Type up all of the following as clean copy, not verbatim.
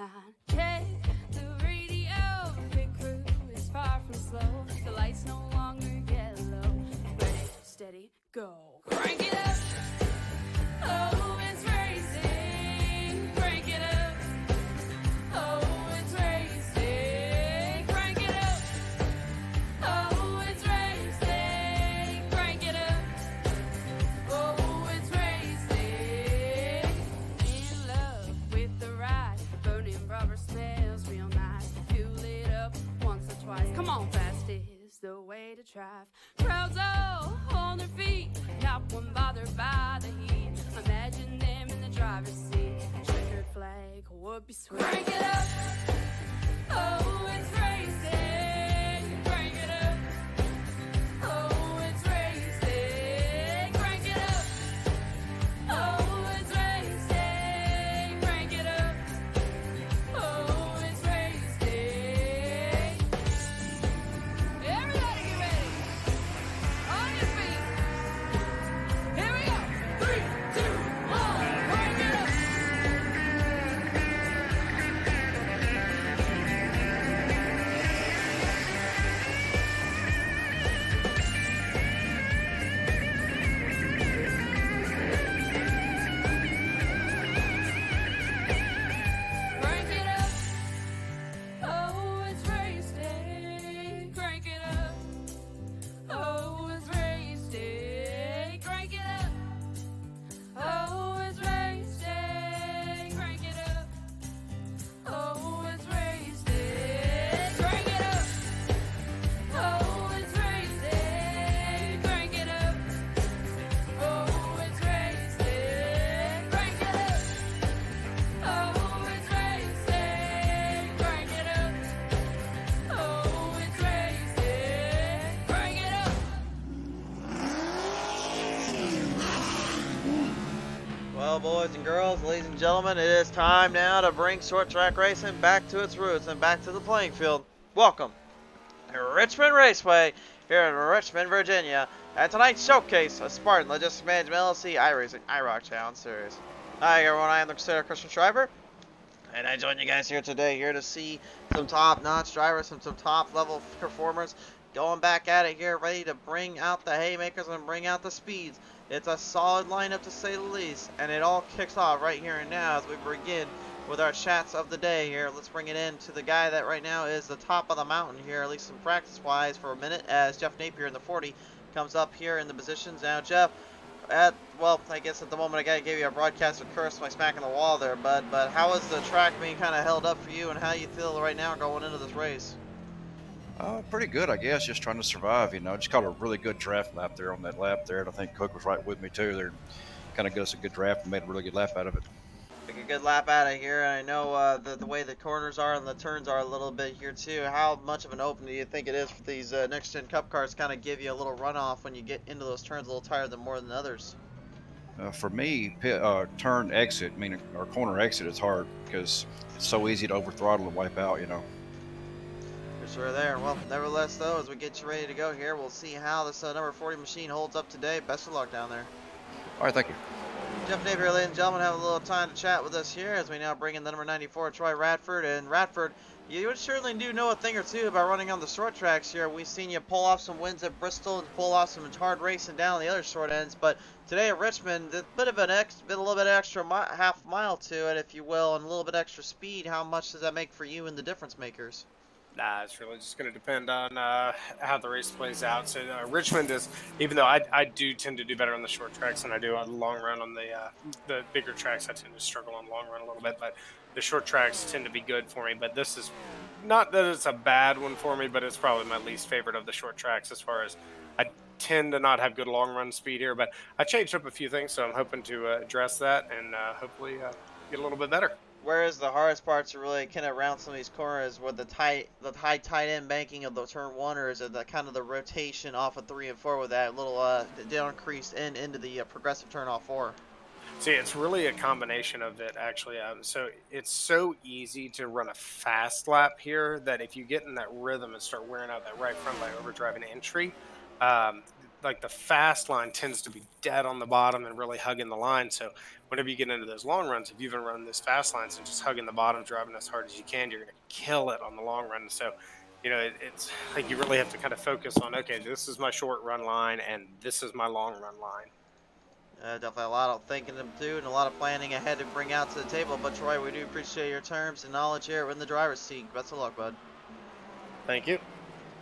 behind. Check the radio, pit crew is far from slow. The lights no longer yellow. Ready, steady, go. Crank it up. Oh, it's racing. Crank it up. Oh, it's racing. Crank it up. Oh, it's racing. Crank it up. Oh, it's racing. In love with the ride. Burning rubber smells real nice. Fuel it up once or twice. Come on, fast is the way to drive. Crowds all on their feet, not one bothered by the heat. Imagine them in the driver's seat. Checkered flag would be sweet. Crank it up. Oh, it's racing. Crank it up. Oh, it's racing. Crank it up. Oh, it's racing. Crank it up. Oh, it's racing. Everybody get ready. On your feet. Here we go. 3, 2, 1. Crank it up. Crank it up. Oh, it's racing. Crank it up. Oh, it's racing. Crank it up. Oh, it's racing. Crank it up. Oh, it's racing. Crank it up. Oh, it's racing. Crank it up. Oh, it's racing. Crank it up. Oh, it's racing. Crank it up. Oh, it's racing. Crank it up. Well, boys and girls, ladies and gentlemen, it is time now to bring short track racing back to its roots and back to the playing field. Welcome to Richmond Raceway here in Richmond, Virginia, at tonight's showcase of Spartan Logistics Management LLC iRacing IROC Challenge Series. Hi everyone, I am the Crusader Christian Shriver, and I join you guys here today to see some top-notch drivers, some top-level performers going back at it here, ready to bring out the haymakers and bring out the speeds. It's a solid lineup to say the least, and it all kicks off right here and now as we begin with our chats of the day here. Let's bring it in to the guy that right now is the top of the mountain here, at least some practice-wise for a minute, as Jeff Napier in the 40 comes up here in the positions. Now, Jeff, well, I guess at the moment I gotta give you a broadcaster curse by smacking the wall there, bud. But how is the track being kind of held up for you, and how you feel right now going into this race? Pretty good, I guess. Just trying to survive, you know. Just caught a really good draft lap there on that lap there, and I think Cook was right with me too. They're kind of got us a good draft and made a really good lap out of it. Take a good lap out of here. I know the way the corners are and the turns are a little bit here too. How much of an open do you think it is for these next-gen Cup cars? Kind of give you a little runoff when you get into those turns a little tighter than more than others. For me, turn exit, meaning or corner exit, is hard because it's so easy to over throttle and wipe out, you know. For sure there. Well, nevertheless, though, as we get you ready to go here, we'll see how this number 40 machine holds up today. Best of luck down there. All right, thank you. Jeff Napier, ladies and gentlemen, have a little time to chat with us here as we now bring in the number 94, Troy Radford. And Radford, you certainly do know a thing or two about running on the short tracks here. We've seen you pull off some wins at Bristol and pull off some hard racing down the other short ends. But today at Richmond, a bit of a little bit extra half mile to it, if you will, and a little bit extra speed. How much does that make for you and the difference makers? Nah, it's really just going to depend on how the race plays out. So Richmond is, even though I do tend to do better on the short tracks than I do on the long run on the bigger tracks, I tend to struggle on long run a little bit. But the short tracks tend to be good for me. But this is not that it's a bad one for me, but it's probably my least favorite of the short tracks as far as I tend to not have good long run speed here. But I changed up a few things, so I'm hoping to address that and hopefully get a little bit better. Whereas the hardest parts are really kind of around some of these corners with the high tight end banking of the turn one, or is it the kind of the rotation off of 3 and 4 with that little down crease into the progressive turn off 4? See, it's really a combination of it, actually. So it's so easy to run a fast lap here that if you get in that rhythm and start wearing out that right front by overdriving entry, like the fast line tends to be dead on the bottom and really hugging the line. So whenever you get into those long runs, if you've been running those fast lines and just hugging the bottom, driving as hard as you can, you're going to kill it on the long run. So, it's like you really have to kind of focus on, okay, this is my short run line and this is my long run line. Definitely a lot of thinking to do and a lot of planning ahead to bring out to the table. But Troy, we do appreciate your terms and knowledge here in the driver's seat. Best of luck, bud. Thank you.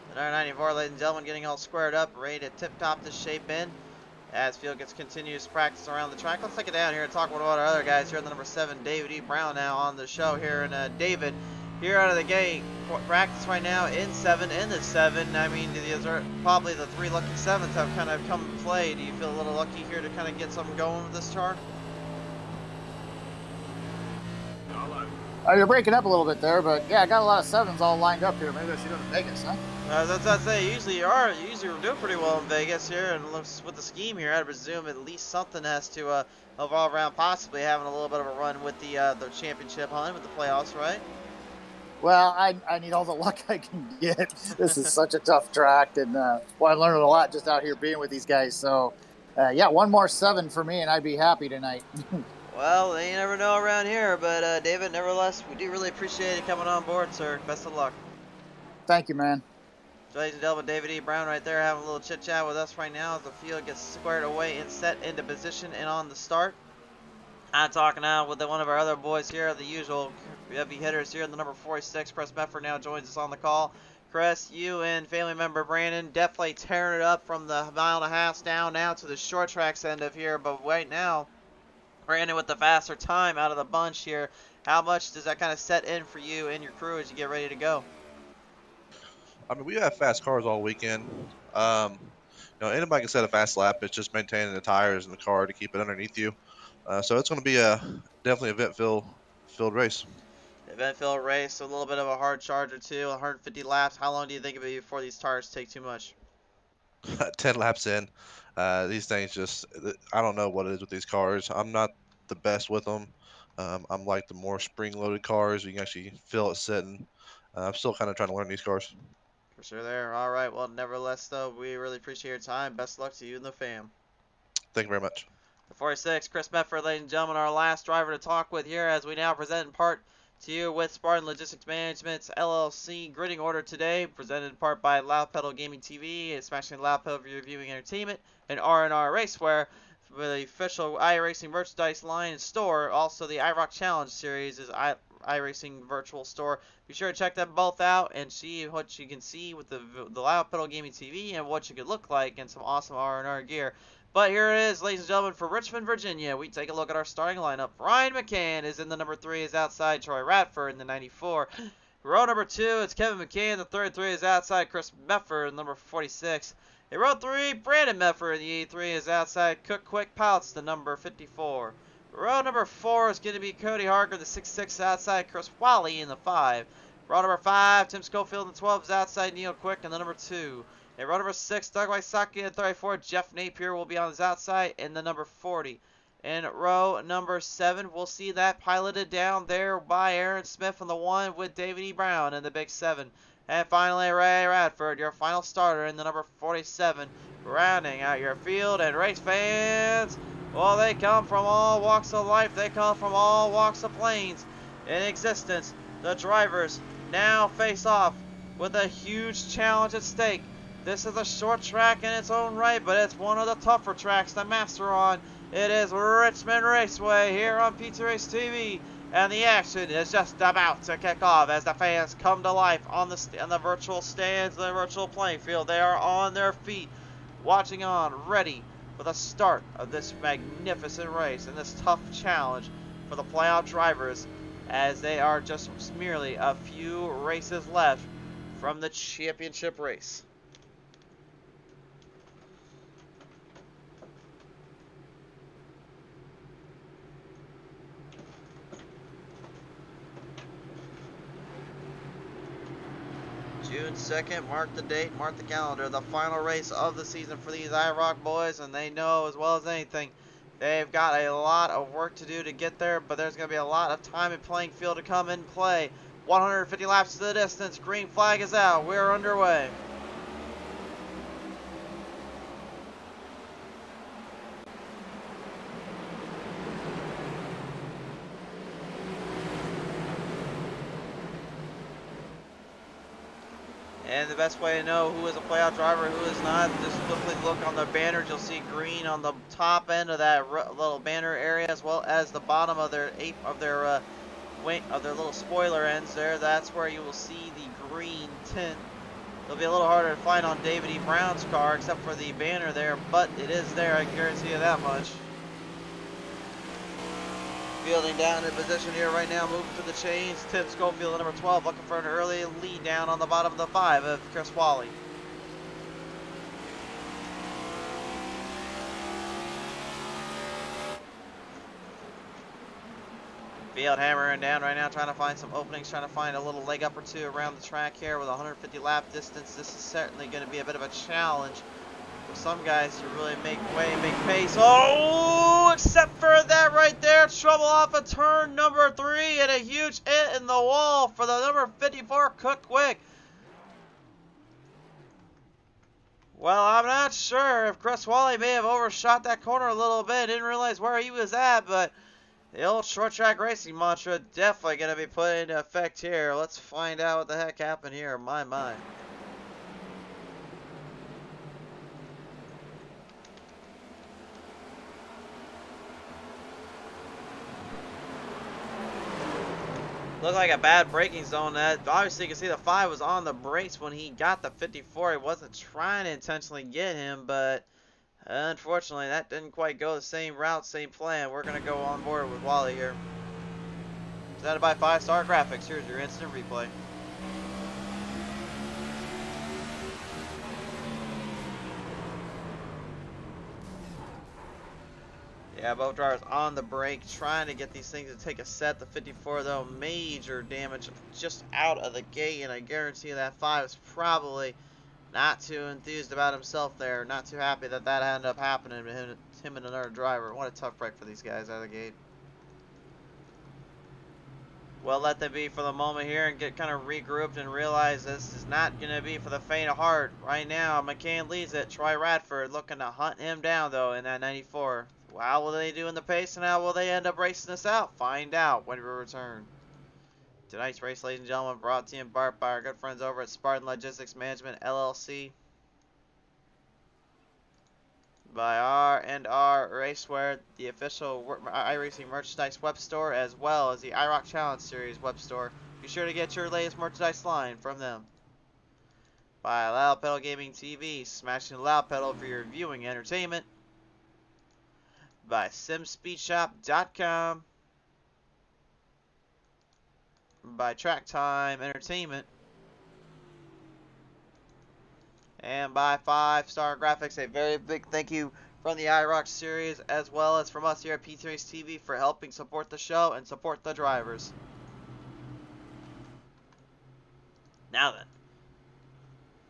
The number 94, ladies and gentlemen, getting all squared up, ready to tip-top this shape in as field gets continuous practice around the track. Let's take it down here and talk about our other guys here. The number 7, David E. Brown, now on the show here. And David, here out of the gate, practice right now in the 7. I mean, these are probably the 3 lucky 7s have kind of come to play. Do you feel a little lucky here to kind of get something going with this chart? You're breaking up a little bit there, but yeah, I got a lot of 7s all lined up here. Maybe I should go to Vegas, huh? That's what I say. Usually we're doing pretty well in Vegas here, and looks with the scheme here, I presume at least something has to evolve around, possibly having a little bit of a run with the championship hunt, with the playoffs, right? Well, I need all the luck I can get. This is such a tough track, and I learned a lot just out here being with these guys. So, yeah, one more 7 for me, and I'd be happy tonight. Well, you never know around here, but David, nevertheless, we do really appreciate it coming on board, sir. Best of luck. Thank you, man. So, ladies and gentlemen, David E. Brown right there having a little chit-chat with us right now as the field gets squared away and set into position and on the start. I'm talking now with one of our other boys here, the usual heavy hitters here, the number 46, Chris Mefford, now joins us on the call. Chris, you and family member Brandon definitely tearing it up from the 1.5 miles down now to the short tracks end of here, but right now, Brandon with the faster time out of the bunch here. How much does that kind of set in for you and your crew as you get ready to go? I mean, we have fast cars all weekend. Anybody can set a fast lap. It's just maintaining the tires and the car to keep it underneath you. So it's going to be definitely a event-filled race. Event-filled race, so a little bit of a hard charger too, 150 laps. How long do you think it'll be before these tires take too much? 10 laps in. These things just, I don't know what it is with these cars. I'm not the best with them. I'm like the more spring-loaded cars. You can actually feel it sitting. I'm still kind of trying to learn these cars. For sure there. All right. Well, nevertheless, though, we really appreciate your time. Best of luck to you and the fam. Thank you very much. The 46, Chris Mefford, ladies and gentlemen, our last driver to talk with here as we now present in part to you with Spartan Logistics Management LLC grading order today, presented in part by Loud Pedal Gaming TV, Smashing Loud Pedal Viewing Entertainment, and R&R Racewear. For the official iRacing merchandise line and store, also the IROC Challenge Series is iRacing virtual store. Be sure to check them both out and see what you can see with the Loud Pedal Gaming TV and what you could look like and some awesome R&R gear. But here it is, ladies and gentlemen, for Richmond, Virginia. We take a look at our starting lineup. Ryan McCann is in the number 3, is outside Troy Radford in the 94. Row number 2, it's Kevin McCann. The 33 is outside Chris Mefford, number 46. In row 3, Brandon Mefford in the 83 is outside Cook Quick Pouts, the number 54. Row number 4 is going to be Cody Harker, the 66 outside Chris Wally in the 5. Row number 5, Tim Schofield in the 12 is outside Neil Quick in the number 2. In row number 6, Doug Wysocki in the 34, Jeff Napier will be on his outside in the number 40. In row number 7, we'll see that piloted down there by Aaron Smith on the 1 with David E. Brown in the big 7. And finally, Ray Radford, your final starter in the number 47, rounding out your field. And race fans, well, they come from all walks of life. They come from all walks of planes in existence. The drivers now face off with a huge challenge at stake. This is a short track in its own right, but it's one of the tougher tracks to master on. It is Richmond Raceway here on Pizza Race TV. And the action is just about to kick off as the fans come to life on the virtual stands, the virtual playing field. They are on their feet, watching on, ready for the start of this magnificent race and this tough challenge for the playoff drivers, as they are just merely a few races left from the championship race. June 2nd, mark the date, mark the calendar, the final race of the season for these IROC boys, and they know as well as anything, they've got a lot of work to do to get there, but there's going to be a lot of time and playing field to come in play. 150 laps to the distance, green flag is out, we're underway. And the best way to know who is a playout driver, who is not, just quickly look on the banners. You'll see green on the top end of that little banner area, as well as the bottom of their wing of their little spoiler ends there. That's where you will see the green tint. It'll be a little harder to find on David E. Brown's car, except for the banner there, but it is there. I can guarantee you that much. Fielding down in position here right now, moving to the chains. Tim Schofield, number 12, looking for an early lead down on the bottom of the 5 of Chris Wally. Field hammering down right now, trying to find some openings, trying to find a little leg up or two around the track here with 150 lap distance. This is certainly going to be a bit of a challenge for some guys to really make way, make pace. Oh, except for that right there, trouble off of turn number 3 and a huge hit in the wall for the number 54 Cook Quick. Well, I'm not sure if Chris Wally may have overshot that corner a little bit. Didn't realize where he was at, but the old short track racing mantra definitely going to be put into effect here. Let's find out what the heck happened here. My. Looked like a bad braking zone. That obviously you can see the 5 was on the brakes when he got the 54. He wasn't trying to intentionally get him, but unfortunately that didn't quite go the same route, same plan. We're gonna go on board with Wally here. Presented by 5-Star Graphics. Here's your instant replay. Yeah, both drivers on the brake, trying to get these things to take a set. The 54, though, major damage just out of the gate, and I guarantee that 5 is probably not too enthused about himself there. Not too happy that that ended up happening to him and another driver. What a tough break for these guys out of the gate. Well, let them be for the moment here and get kind of regrouped and realize this is not going to be for the faint of heart. Right now, McCann leads it. Troy Radford looking to hunt him down, though, in that 94. How will they do in the pace, and how will they end up racing this out? Find out when we return. Tonight's race, ladies and gentlemen, brought to you in part by our good friends over at Spartan Logistics Management LLC, by R&R Racewear, the official iRacing merchandise web store, as well as the IROC Challenge Series web store. Be sure to get your latest merchandise line from them. By Loud Pedal Gaming TV, smashing the loud pedal for your viewing entertainment. By SimSpeedShop.com. By Track Time Entertainment. And by 5-Star Graphics. A very big thank you from the IROC Series, as well as from us here at P3Race TV, for helping support the show and support the drivers. Now then,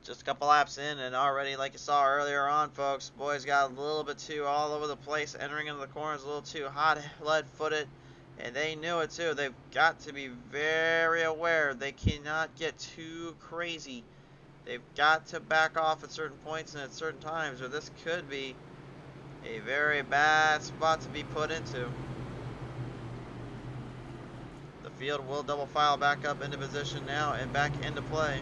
just a couple laps in, and already, like you saw earlier on, folks, boys got a little bit too all over the place, entering into the corners a little too hot, lead-footed, and they knew it too. They've got to be very aware. They cannot get too crazy. They've got to back off at certain points and at certain times, or this could be a very bad spot to be put into. The field will double file back up into position now and back into play.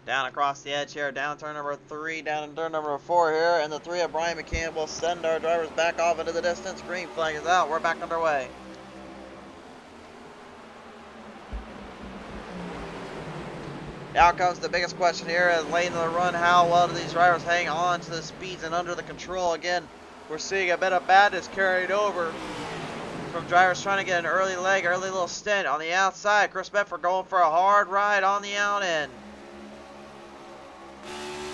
Down across the edge here, down turn number 3, down in turn number 4 here, and the 3 of Brian McCann will send our drivers back off into the distance. Green flag is out. We're back underway. Now comes the biggest question here, as late in the run, how well do these drivers hang on to the speeds and under the control? Again, we're seeing a bit of badness carried over from drivers trying to get an early leg, early little stint on the outside. Chris Bedford going for a hard ride on the out end.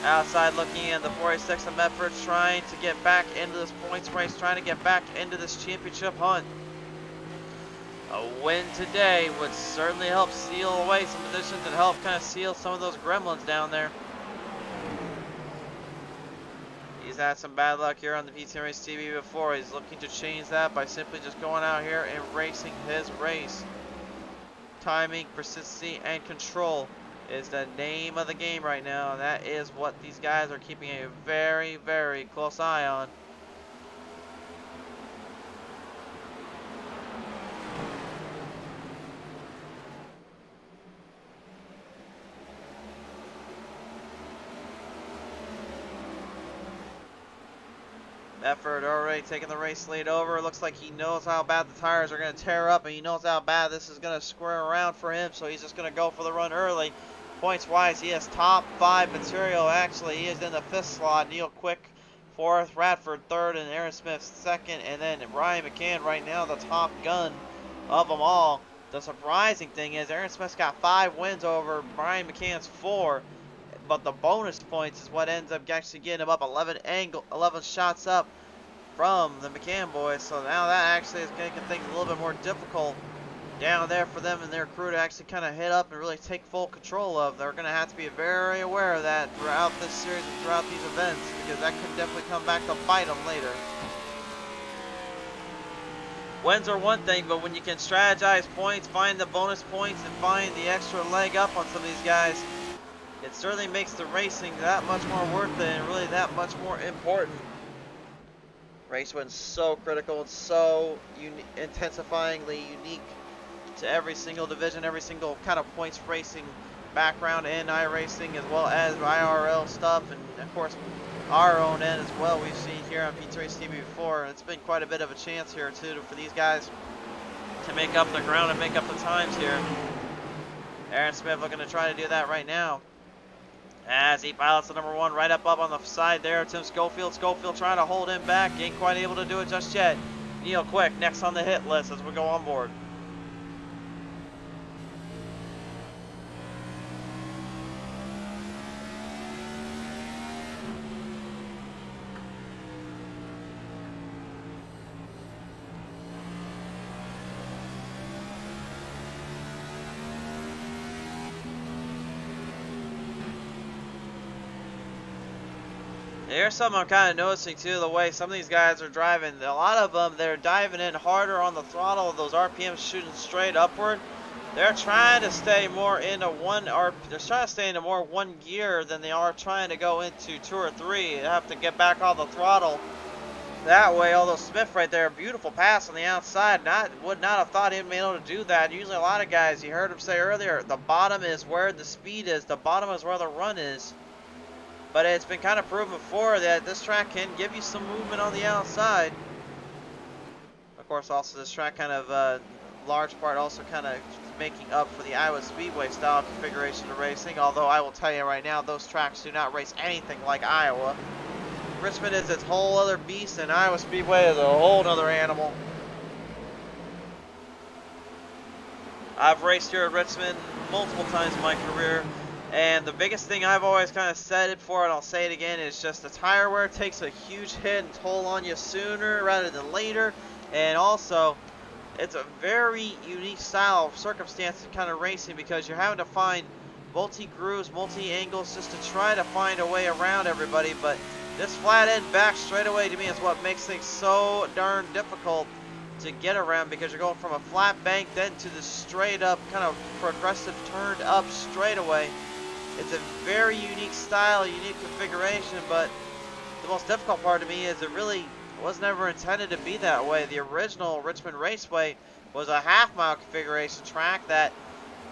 Outside looking in, the 46 of Medford trying to get back into this points race, trying to get back into this championship hunt. A win today would certainly help seal away some positions and help kind of seal some of those gremlins down there. He's he's had some bad luck here on the PT Race TV before. He's looking to change that by simply just going out here and racing his race. Timing, persistency, and control is the name of the game right now, and that is what these guys are keeping a very, very close eye on. Effort already taking the race lead over. Looks like he knows how bad the tires are going to tear up, and he knows how bad this is going to square around for him, so he's just going to go for the run early. Points wise, he has top 5 material. Actually, he is in the 5th slot. Neil Quick 4th, Radford 3rd, and Aaron Smith 2nd, and then Ryan McCann right now the top gun of them all. The surprising thing is Aaron Smith's got 5 wins over Brian McCann's 4. But the bonus points is what ends up actually getting him up 11 shots up from the McCann boys. So now that actually is making things a little bit more difficult down there for them and their crew to actually kind of hit up and really take full control of. They're going to have to be very aware of that throughout this series and throughout these events, because that could definitely come back to bite them later. Wins are one thing, but when you can strategize points, find the bonus points, and find the extra leg up on some of these guys, it certainly makes the racing that much more worth it and really that much more important. Race win's so critical and so intensifyingly unique to every single division, every single kind of points racing background in iRacing, as well as IRL stuff, and of course our own end as well. We've seen here on PT Race TV before, and it's been quite a bit of a chance here too for these guys to make up the ground and make up the times here. Aaron Smith looking to try to do that right now, as he pilots the number 1 right up on the side there. Tim Schofield. Schofield trying to hold him back. Ain't quite able to do it just yet. Neil Quick next on the hit list as we go on board. Here's something I'm kind of noticing too, the way some of these guys are driving. A lot of them, they're diving in harder on the throttle, those RPMs shooting straight upward. They're trying to stay more into more one gear than they are trying to go into 2 or 3. They have to get back on the throttle. That way, although Smith right there, beautiful pass on the outside. Would not have thought he'd be able to do that. Usually a lot of guys, you heard him say earlier, the bottom is where the speed is, the bottom is where the run is. But it's been kind of proven before that this track can give you some movement on the outside. Of course, also this track kind of, large part also kind of making up for the Iowa Speedway style configuration of racing. Although I will tell you right now, those tracks do not race anything like Iowa. Richmond is its whole other beast, and Iowa Speedway is a whole other animal. I've raced here at Richmond multiple times in my career. And the biggest thing I've always kind of said it for, and I'll say it again, is just the tire wear takes a huge hit and toll on you sooner rather than later. And also, it's a very unique style of circumstance kind of racing, because you're having to find multi-grooves, multi-angles just to try to find a way around everybody. But this flat end back straightaway to me is what makes things so darn difficult to get around, because you're going from a flat bank then to the straight up kind of progressive turned up straightaway. It's a very unique style, unique configuration, but the most difficult part to me is it really was never intended to be that way. The original Richmond Raceway was a half-mile configuration track that,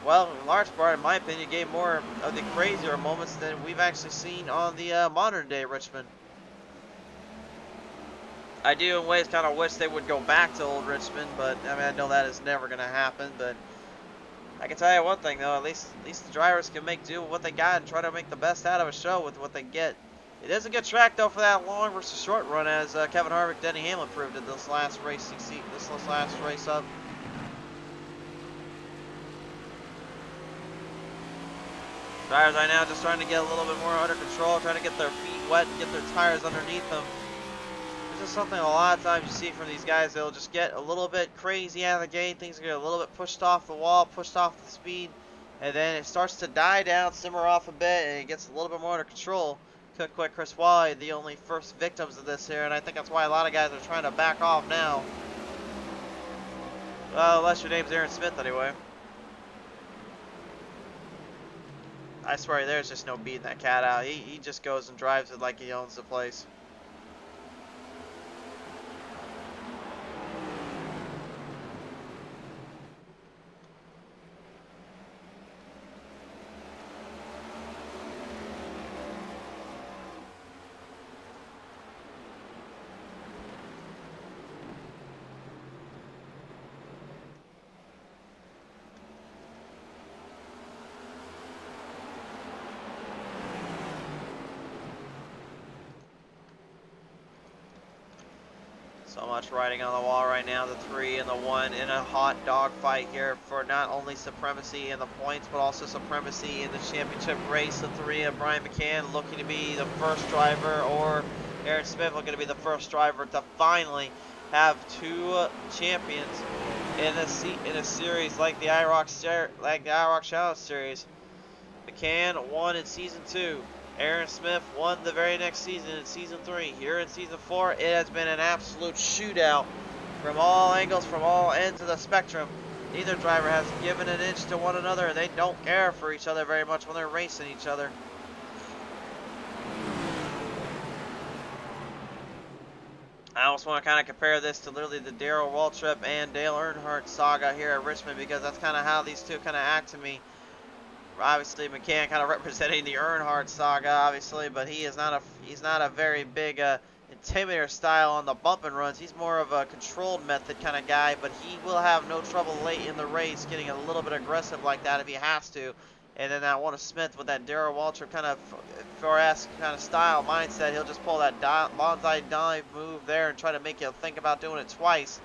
well, in large part, in my opinion, gave more of the crazier moments than we've actually seen on the modern-day Richmond. I do in ways kind of wish they would go back to old Richmond, but I mean, I know that is never going to happen, but I can tell you one thing though, at least the drivers can make do with what they got and try to make the best out of a show with what they get. It is a good track though for that long versus short run, as Kevin Harvick, Denny Hamlin proved in this last race up. Drivers right now just trying to get a little bit more under control, trying to get their feet wet and get their tires underneath them. This is something a lot of times you see from these guys. They'll just get a little bit crazy out of the gate. Things get a little bit pushed off the wall, pushed off the speed, and then it starts to die down, simmer off a bit, and it gets a little bit more under control. Cook Quick, Chris Wally, the only first victims of this here, and I think that's why a lot of guys are trying to back off now. Well, unless your name's Aaron Smith, anyway. I swear, there's just no beating that cat out. He just goes and drives it like he owns the place. So much writing on the wall right now. The 3 and the 1 in a hot dog fight here for not only supremacy in the points, but also supremacy in the championship race. The 3 of Brian McCann looking to be the first driver, or Aaron Smith looking to be the first driver to finally have 2 champions in a series like the IROC Challenge Series. McCann won in season 2. Aaron Smith won the very next season in season 3. Here in season 4, it has been an absolute shootout from all angles, from all ends of the spectrum. Neither driver has given an inch to one another, and they don't care for each other very much when they're racing each other. I also want to kind of compare this to literally the Darrell Waltrip and Dale Earnhardt saga here at Richmond, because that's kind of how these two kind of act to me. Obviously, McCann kind of representing the Earnhardt saga, obviously, but he's not a very big intimidator style on the bump and runs. He's more of a controlled method kind of guy, but he will have no trouble late in the race getting a little bit aggressive like that if he has to. And then that one of Smith with that Darrell Waltrip kind of Forest kind of style mindset, he'll just pull that bonsai dive move there and try to make you think about doing it twice.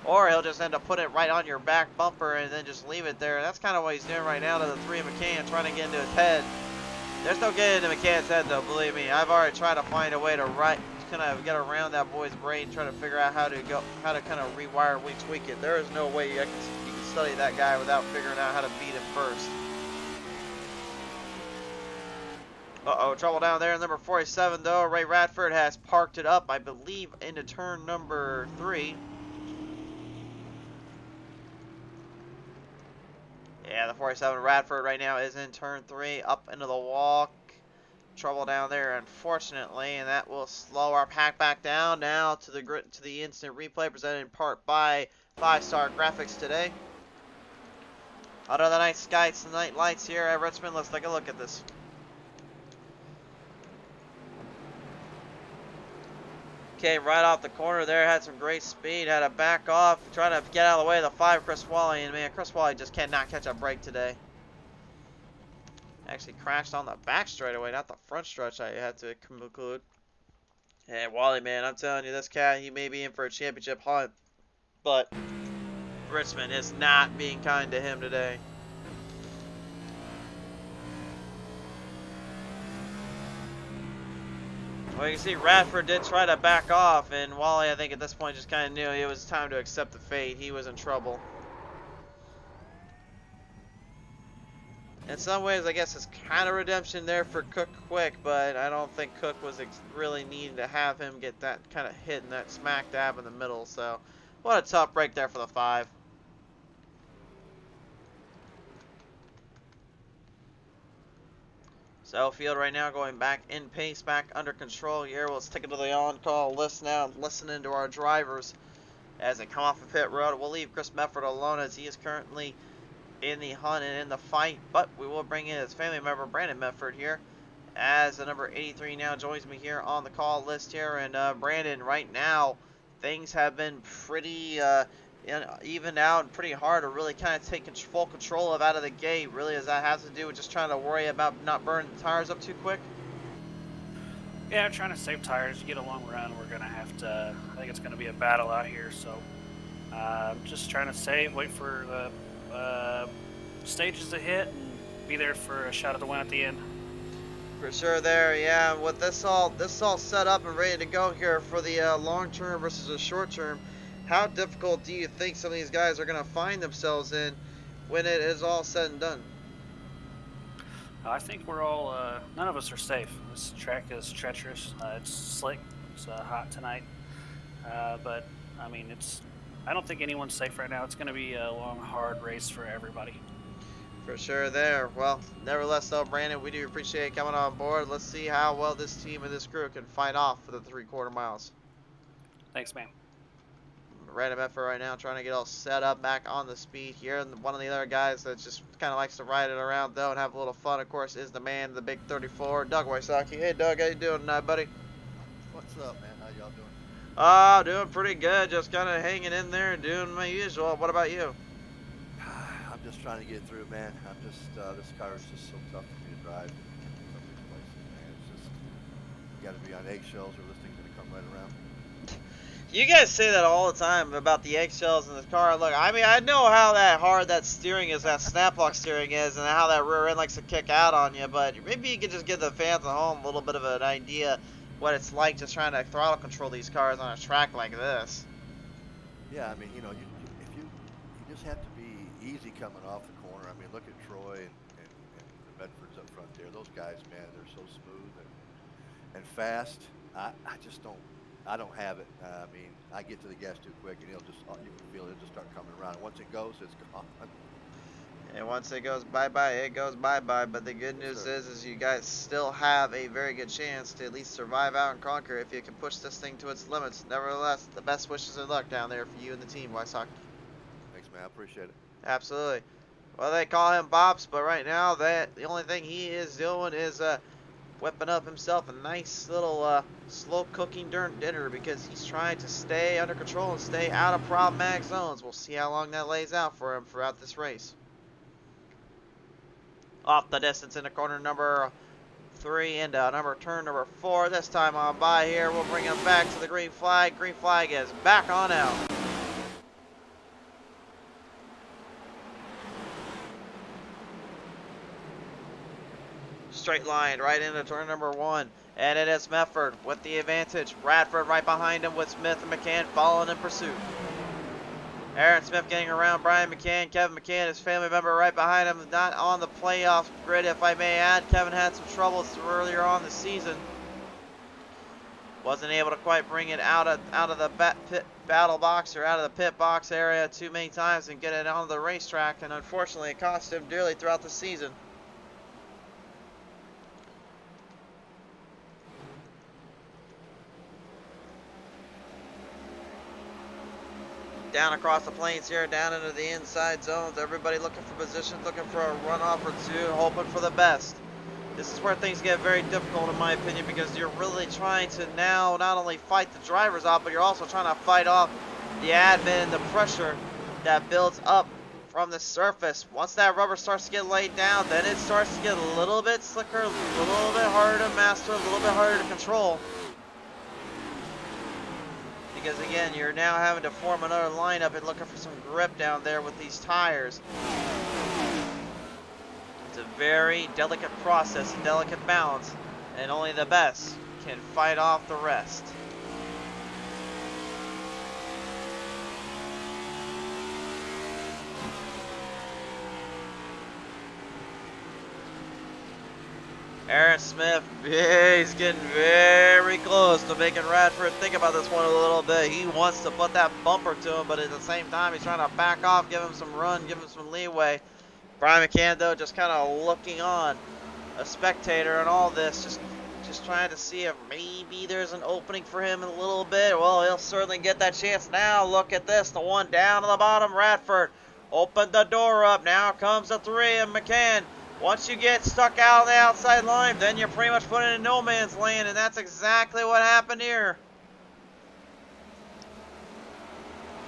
Or he'll just end up putting it right on your back bumper and then just leave it there. That's kind of what he's doing right now to the 3 of McCann, trying to get into his head. There's no getting into McCann's head though, believe me. I've already tried to find a way to kind of get around that boy's brain, try to figure out how to kind of rewire and tweak it. There is no way you can study that guy without figuring out how to beat him first. Uh-oh, trouble down there in number 47 though. Ray Radford has parked it up, I believe, into turn number 3. Yeah, the 47 Radford right now is in turn 3, up into the wall. Trouble down there, unfortunately, and that will slow our pack back down now to the instant replay presented in part by 5-Star Graphics today. Under the night skies and night lights here at Richmond, let's take a look at this. Came right off the corner there, had some great speed, had to back off, trying to get out of the way of the 5 Chris Wally, and man, Chris Wally just cannot catch a break today. Actually crashed on the back straightaway, not the front stretch I had to conclude. And Wally, man, I'm telling you, this cat, he may be in for a championship hunt, but Richmond is not being kind to him today. Well, you can see Radford did try to back off, and Wally, I think at this point, just kind of knew it was time to accept the fate. He was in trouble. In some ways, I guess it's kind of redemption there for Cook Quick, but I don't think Cook was really needing to have him get that kind of hit in that smack dab in the middle. So, what a tough break there for the 5. So field right now going back in pace, back under control here. Let's take it to the on-call list now and listen into our drivers as they come off the pit road. We'll leave Chris Mefford alone as he is currently in the hunt and in the fight, but we will bring in his family member Brandon Mefford here as the number 83 now joins me here on the call list here. And Brandon, right now things have been pretty evened out and pretty hard to really kind of take full control of out of the gate. Really, as that has to do with just trying to worry about not burning the tires up too quick? Yeah, trying to save tires. You get a long run, we're going to have to, I think it's going to be a battle out here. So just trying to save, wait for the stages to hit, and be there for a shot at the win at the end. For sure there, yeah. With this all set up and ready to go here for the long term versus the short term, how difficult do you think some of these guys are going to find themselves in when it is all said and done? I think we're all, none of us are safe. This track is treacherous. It's slick. It's hot tonight. But, I mean, I don't think anyone's safe right now. It's going to be a long, hard race for everybody. For sure there. Well, nevertheless though, Brandon, we do appreciate you coming on board. Let's see how well this team and this crew can fight off for the 3/4 miles. Thanks, man. Random effort right now, trying to get all set up back on the speed here. And one of the other guys that just kind of likes to ride it around though and have a little fun, of course, is the man, the big 34, Doug Wysocki. Hey Doug, how you doing tonight, buddy? What's up, man? How y'all doing? Doing pretty good. Just kind of hanging in there and doing my usual. What about you? I'm just trying to get through, man. I'm just this car is just so tough for me to drive. Some of these places, man. It's just you got to be on eggshells or this thing's gonna come right around. You guys say that all the time about the eggshells in this car. Look, I mean, I know how that hard that steering is, that snap lock steering is, and how that rear end likes to kick out on you. But maybe you could just give the fans at home a little bit of an idea what it's like just trying to throttle control these cars on a track like this. Yeah, I mean, you know, you just have to be easy coming off the corner. I mean, look at Troy and the Bedfords up front there. Those guys, man, they're so smooth and fast. I just don't. I don't have it. I mean, I get to the gas too quick, and you can feel it just start coming around. Once it goes, it's gone. And once it goes bye-bye, it goes bye-bye. But the good news is you guys still have a very good chance to at least survive out and conquer if you can push this thing to its limits. Nevertheless, the best wishes and luck down there for you and the team, Wysocki. Thanks, man. I appreciate it. Absolutely. Well, they call him Bobs, but right now the only thing he is doing is whipping up himself a nice little slow cooking dinner because he's trying to stay under control and stay out of problematic zones. We'll see how long that lays out for him throughout this race. Off the distance into corner number 3 and turn number 4. This time on by here, we'll bring him back to the green flag. Green flag is back on out. Straight line right into turn number 1. And it is Mefford with the advantage. Radford right behind him with Smith and McCann following in pursuit. Aaron Smith getting around Brian McCann. Kevin McCann, his family member, right behind him. Not on the playoff grid, if I may add. Kevin had some troubles earlier on the season. Wasn't able to quite bring it out of the battle box or out of the pit box area too many times and get it onto the racetrack. And unfortunately, it cost him dearly throughout the season. Down across the plains here, down into the inside zones. Everybody looking for positions, looking for a runoff or two, hoping for the best. This is where things get very difficult in my opinion because you're really trying to now not only fight the drivers off, but you're also trying to fight off the admin and the pressure that builds up from the surface. Once that rubber starts to get laid down, then it starts to get a little bit slicker, a little bit harder to master, a little bit harder to control. Because again, you're now having to form another lineup and looking for some grip down there with these tires. It's a very delicate process, a delicate balance, and only the best can fight off the rest. Aaron Smith, yeah, he's getting very close to making Radford think about this one a little bit. He wants to put that bumper to him, but at the same time, he's trying to back off, give him some run, give him some leeway. Brian McCann, though, just kind of looking on, a spectator and all this, just trying to see if maybe there's an opening for him in a little bit. Well, he'll certainly get that chance now. Look at this, the one down to the bottom, Radford. Opened the door up, now comes the 3 of McCann. Once you get stuck out on the outside line, then you're pretty much put in no man's land, and that's exactly what happened here.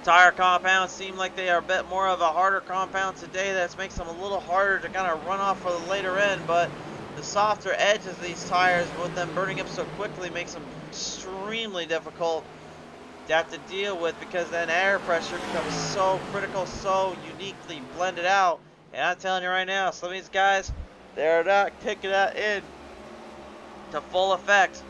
Tire compounds seem like they are a bit more of a harder compound today. That makes them a little harder to kind of run off for the later end, but the softer edges of these tires with them burning up so quickly makes them extremely difficult to have to deal with because then air pressure becomes so critical, so uniquely blended out. And I'm telling you right now, some of these guys, they're not kicking that in to full effect.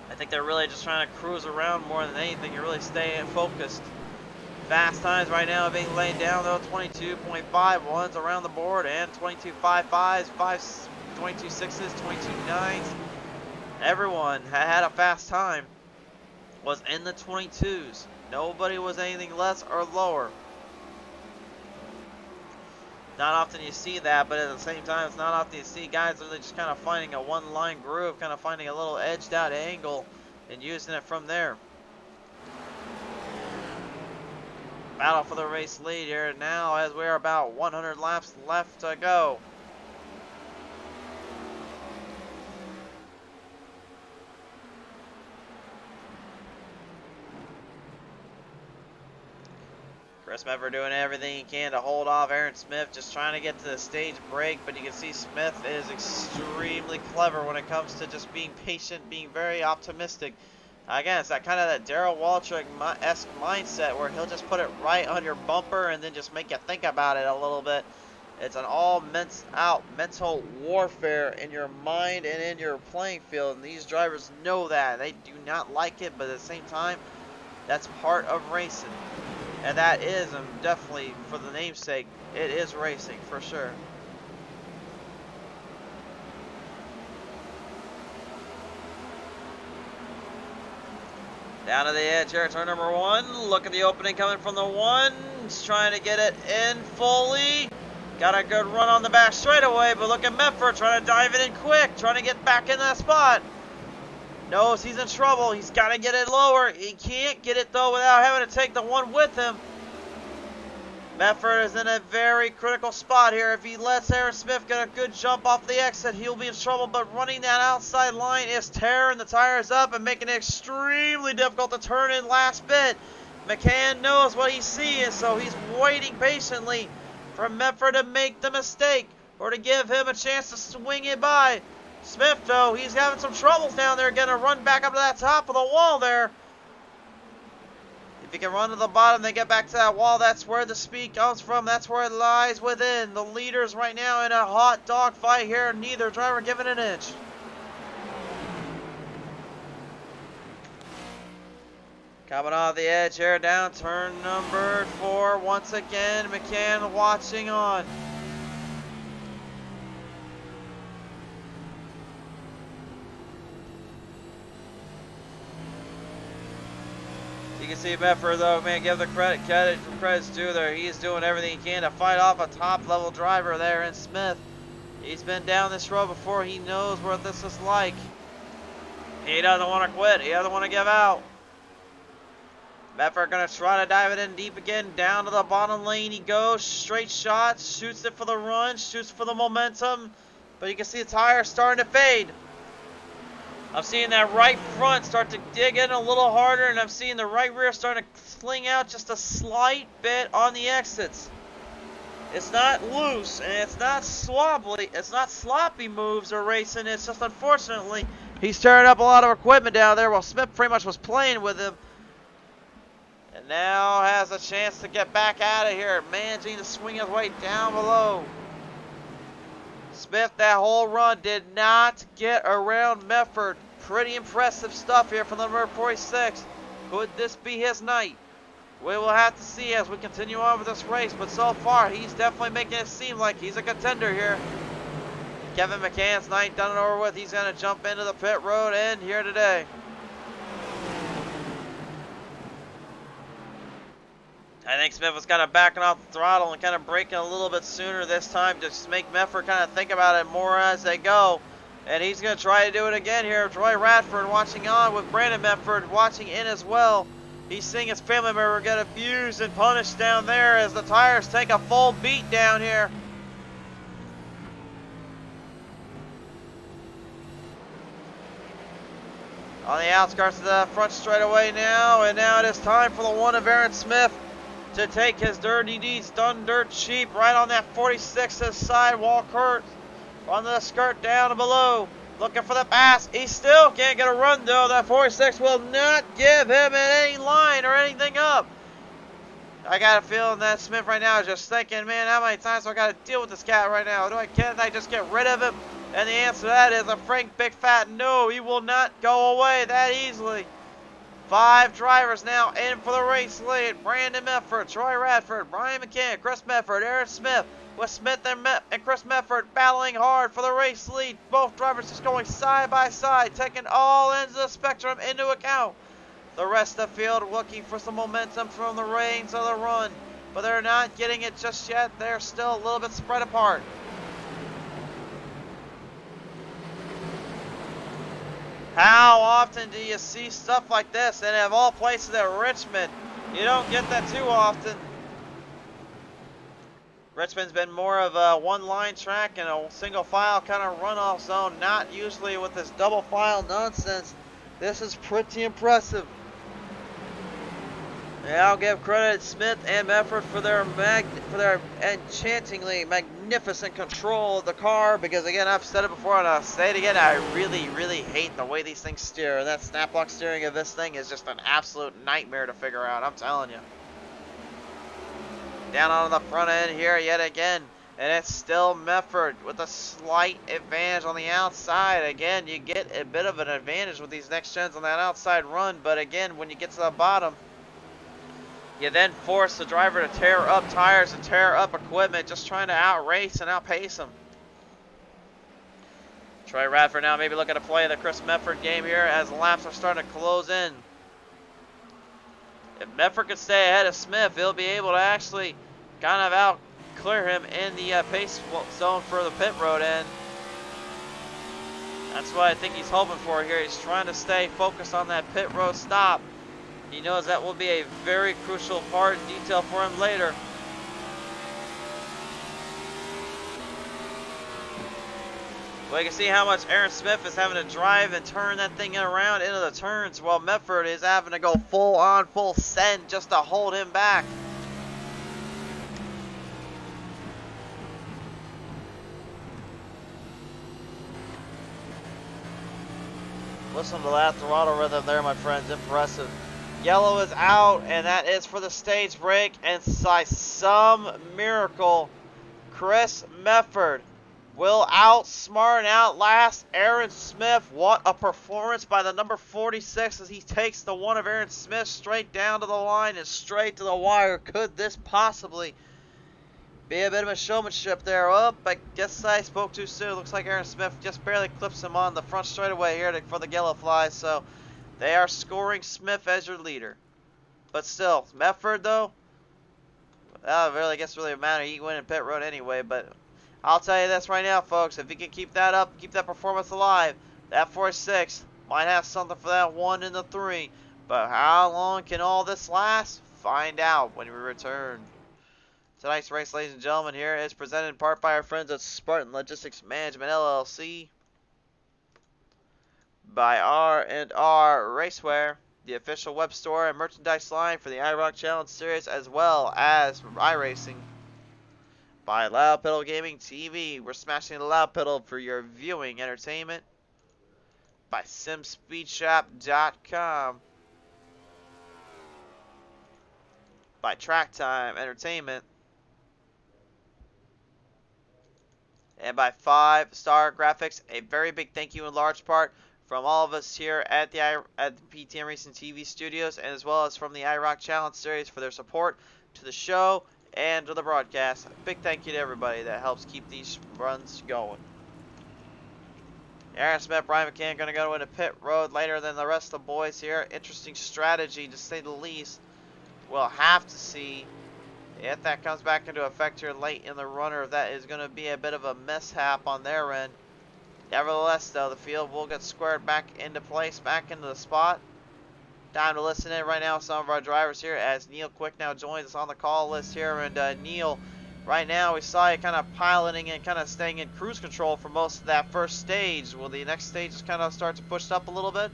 I think they're really just trying to cruise around more than anything. You're really staying focused. Fast times right now being laid down though, 22.51s around the board and 22.55s, 22.6s, 22.9s. Everyone had a fast time, was in the 22s. Nobody was anything less or lower. Not often you see that, but at the same time, it's not often you see guys really just kind of finding a one-line groove, kind of finding a little edged out angle and using it from there. Battle for the race lead here now as we're about 100 laps left to go. Chris Meffer doing everything he can to hold off Aaron Smith, just trying to get to the stage break, but you can see Smith is extremely clever when it comes to just being patient, being very optimistic. Again, it's that kind of that Darrell Waltrip-esque mindset where he'll just put it right on your bumper and then just make you think about it a little bit. It's an all mental warfare in your mind and in your playing field, and these drivers know that. They do not like it, but at the same time, that's part of racing. And that is, definitely, for the namesake, it is racing, for sure. Down to the edge here, turn number 1. Look at the opening coming from the 1. He's trying to get it in fully. Got a good run on the back straightaway, but look at Medford trying to dive it in quick, trying to get back in that spot. Knows he's in trouble. He's got to get it lower. He can't get it, though, without having to take the 1 with him. Medford is in a very critical spot here. If he lets Aaron Smith get a good jump off the exit, he'll be in trouble. But running that outside line is tearing the tires up and making it extremely difficult to turn in last bit. McCann knows what he's seeing, so he's waiting patiently for Medford to make the mistake or to give him a chance to swing it by. Smith, though, he's having some troubles down there, going to run back up to that top of the wall there. If he can run to the bottom, they get back to that wall. That's where the speed comes from. That's where it lies within. The leaders right now in a hot dog fight here. Neither driver giving an inch. Coming off the edge here, down turn number 4. Once again, McCann watching on. You can see Medford, though, man, give the credit's due there. He's doing everything he can to fight off a top-level driver there in Smith. He's been down this road before. He knows what this is like. He doesn't want to quit. He doesn't want to give out. Medford going to try to dive it in deep again. Down to the bottom lane he goes. Straight shot. Shoots it for the run. Shoots for the momentum. But you can see the tires starting to fade. I'm seeing that right front start to dig in a little harder, and I'm seeing the right rear starting to sling out just a slight bit on the exits. It's not loose, and it's not sloppy. It's not sloppy moves or racing. It's just, unfortunately, he's tearing up a lot of equipment down there while Smith pretty much was playing with him. And now has a chance to get back out of here, managing to swing his way down below. Smith, that whole run, did not get around Medford. Pretty impressive stuff here from the number 46. Could this be his night? We will have to see as we continue on with this race, but so far he's definitely making it seem like he's a contender here. Kevin McCann's night done and over with. He's going to jump into the pit road end here today. I think Smith was kind of backing off the throttle and kind of braking a little bit sooner this time to just make Medford kind of think about it more as they go. And he's going to try to do it again here. Troy Radford watching on with Brandon Medford watching in as well. He's seeing his family member get abused and punished down there as the tires take a full beat down here. On the outskirts of the front straightaway now, and now it is time for the one of Aaron Smith to take his dirty deeds done dirt cheap right on that 46th sidewall curve. On the skirt down below. Looking for the pass. He still can't get a run though. That 46 will not give him any line or anything up. I got a feeling that Smith right now is just thinking, man, how many times do I got to deal with this cat right now? Can't I just get rid of him? And the answer to that is a frank big fat no. He will not go away that easily. 5 drivers now in for the race lead. Brandon Medford, Troy Radford, Brian McCann, Chris Medford, Aaron Smith, with Smith and Chris Medford battling hard for the race lead. Both drivers just going side by side, taking all ends of the spectrum into account. The rest of the field looking for some momentum from the reins of the run, but they're not getting it just yet. They're still a little bit spread apart. How often do you see stuff like this? And of all places at Richmond, you don't get that too often. Richmond's been more of a one-line track and a single file kind of runoff zone, not usually with this double file nonsense. This is pretty impressive. And I'll give credit to Smith and Medford for their enchantingly magnificent control of the car, because again, I've said it before and I'll say it again, I really hate the way these things steer. That snap lock steering of this thing is just an absolute nightmare to figure out, I'm telling you. Down on the front end here yet again, and it's still Medford with a slight advantage on the outside. Again, you get a bit of an advantage with these next gens on that outside run, but again, when you get to the bottom, you then force the driver to tear up tires and tear up equipment, just trying to outrace and outpace them. Troy Radford now maybe looking to play the Chris Medford game here as laps are starting to close in. If Medford can stay ahead of Smith, he'll be able to actually kind of out clear him in the pace zone for the pit road end. That's what I think he's hoping for here. He's trying to stay focused on that pit road stop. He knows that will be a very crucial part and detail for him later. Well, you can see how much Aaron Smith is having to drive and turn that thing around into the turns, while Medford is having to go full on, full send just to hold him back. Listen to that throttle rhythm there, my friends. Impressive. Yellow is out, and that is for the stage break. And by some miracle, Chris Medford will outsmart and outlast Aaron Smith. What a performance by the number 46 as he takes the one of Aaron Smith straight down to the line and straight to the wire. Could this possibly be a bit of a showmanship there? Oh, I guess I spoke too soon. Looks like Aaron Smith just barely clips him on the front straightaway here for the yellow fly. So they are scoring Smith as your leader. But still, Medford though, really, I guess it really matter. He went in pit road anyway. But I'll tell you this right now, folks. If he can keep that up, keep that performance alive, that 4-6 might have something for that 1 and the 3. But how long can all this last? Find out when we return. Tonight's race, ladies and gentlemen, here is presented in part by our friends at Spartan Logistics Management LLC, by R&R Racewear, the official web store and merchandise line for the IROC Challenge Series, as well as iRacing, by Loud Pedal Gaming TV. We're smashing the loud pedal for your viewing entertainment, by SimSpeedShop.com, by Track Time Entertainment, and by 5 Star Graphics. A very big thank you in large part from all of us here at the PTM Racing TV studios, and as well as from the IROC Challenge Series for their support to the show and to the broadcast. A big thank you to everybody that helps keep these runs going. Aaron Smith, Brian McCann going to go into pit road later than the rest of the boys here. Interesting strategy to say the least. We'll have to see if that comes back into effect here late in the runner. That is going to be a bit of a mishap on their end. Nevertheless, though, the field will get squared back into place, back into the spot. Time to listen in right now with some of our drivers here as Neil Quick now joins us on the call list here. And Neil, right now we saw you kind of piloting and kind of staying in cruise control for most of that first stage. Will the next stage just kind of start to push up a little bit?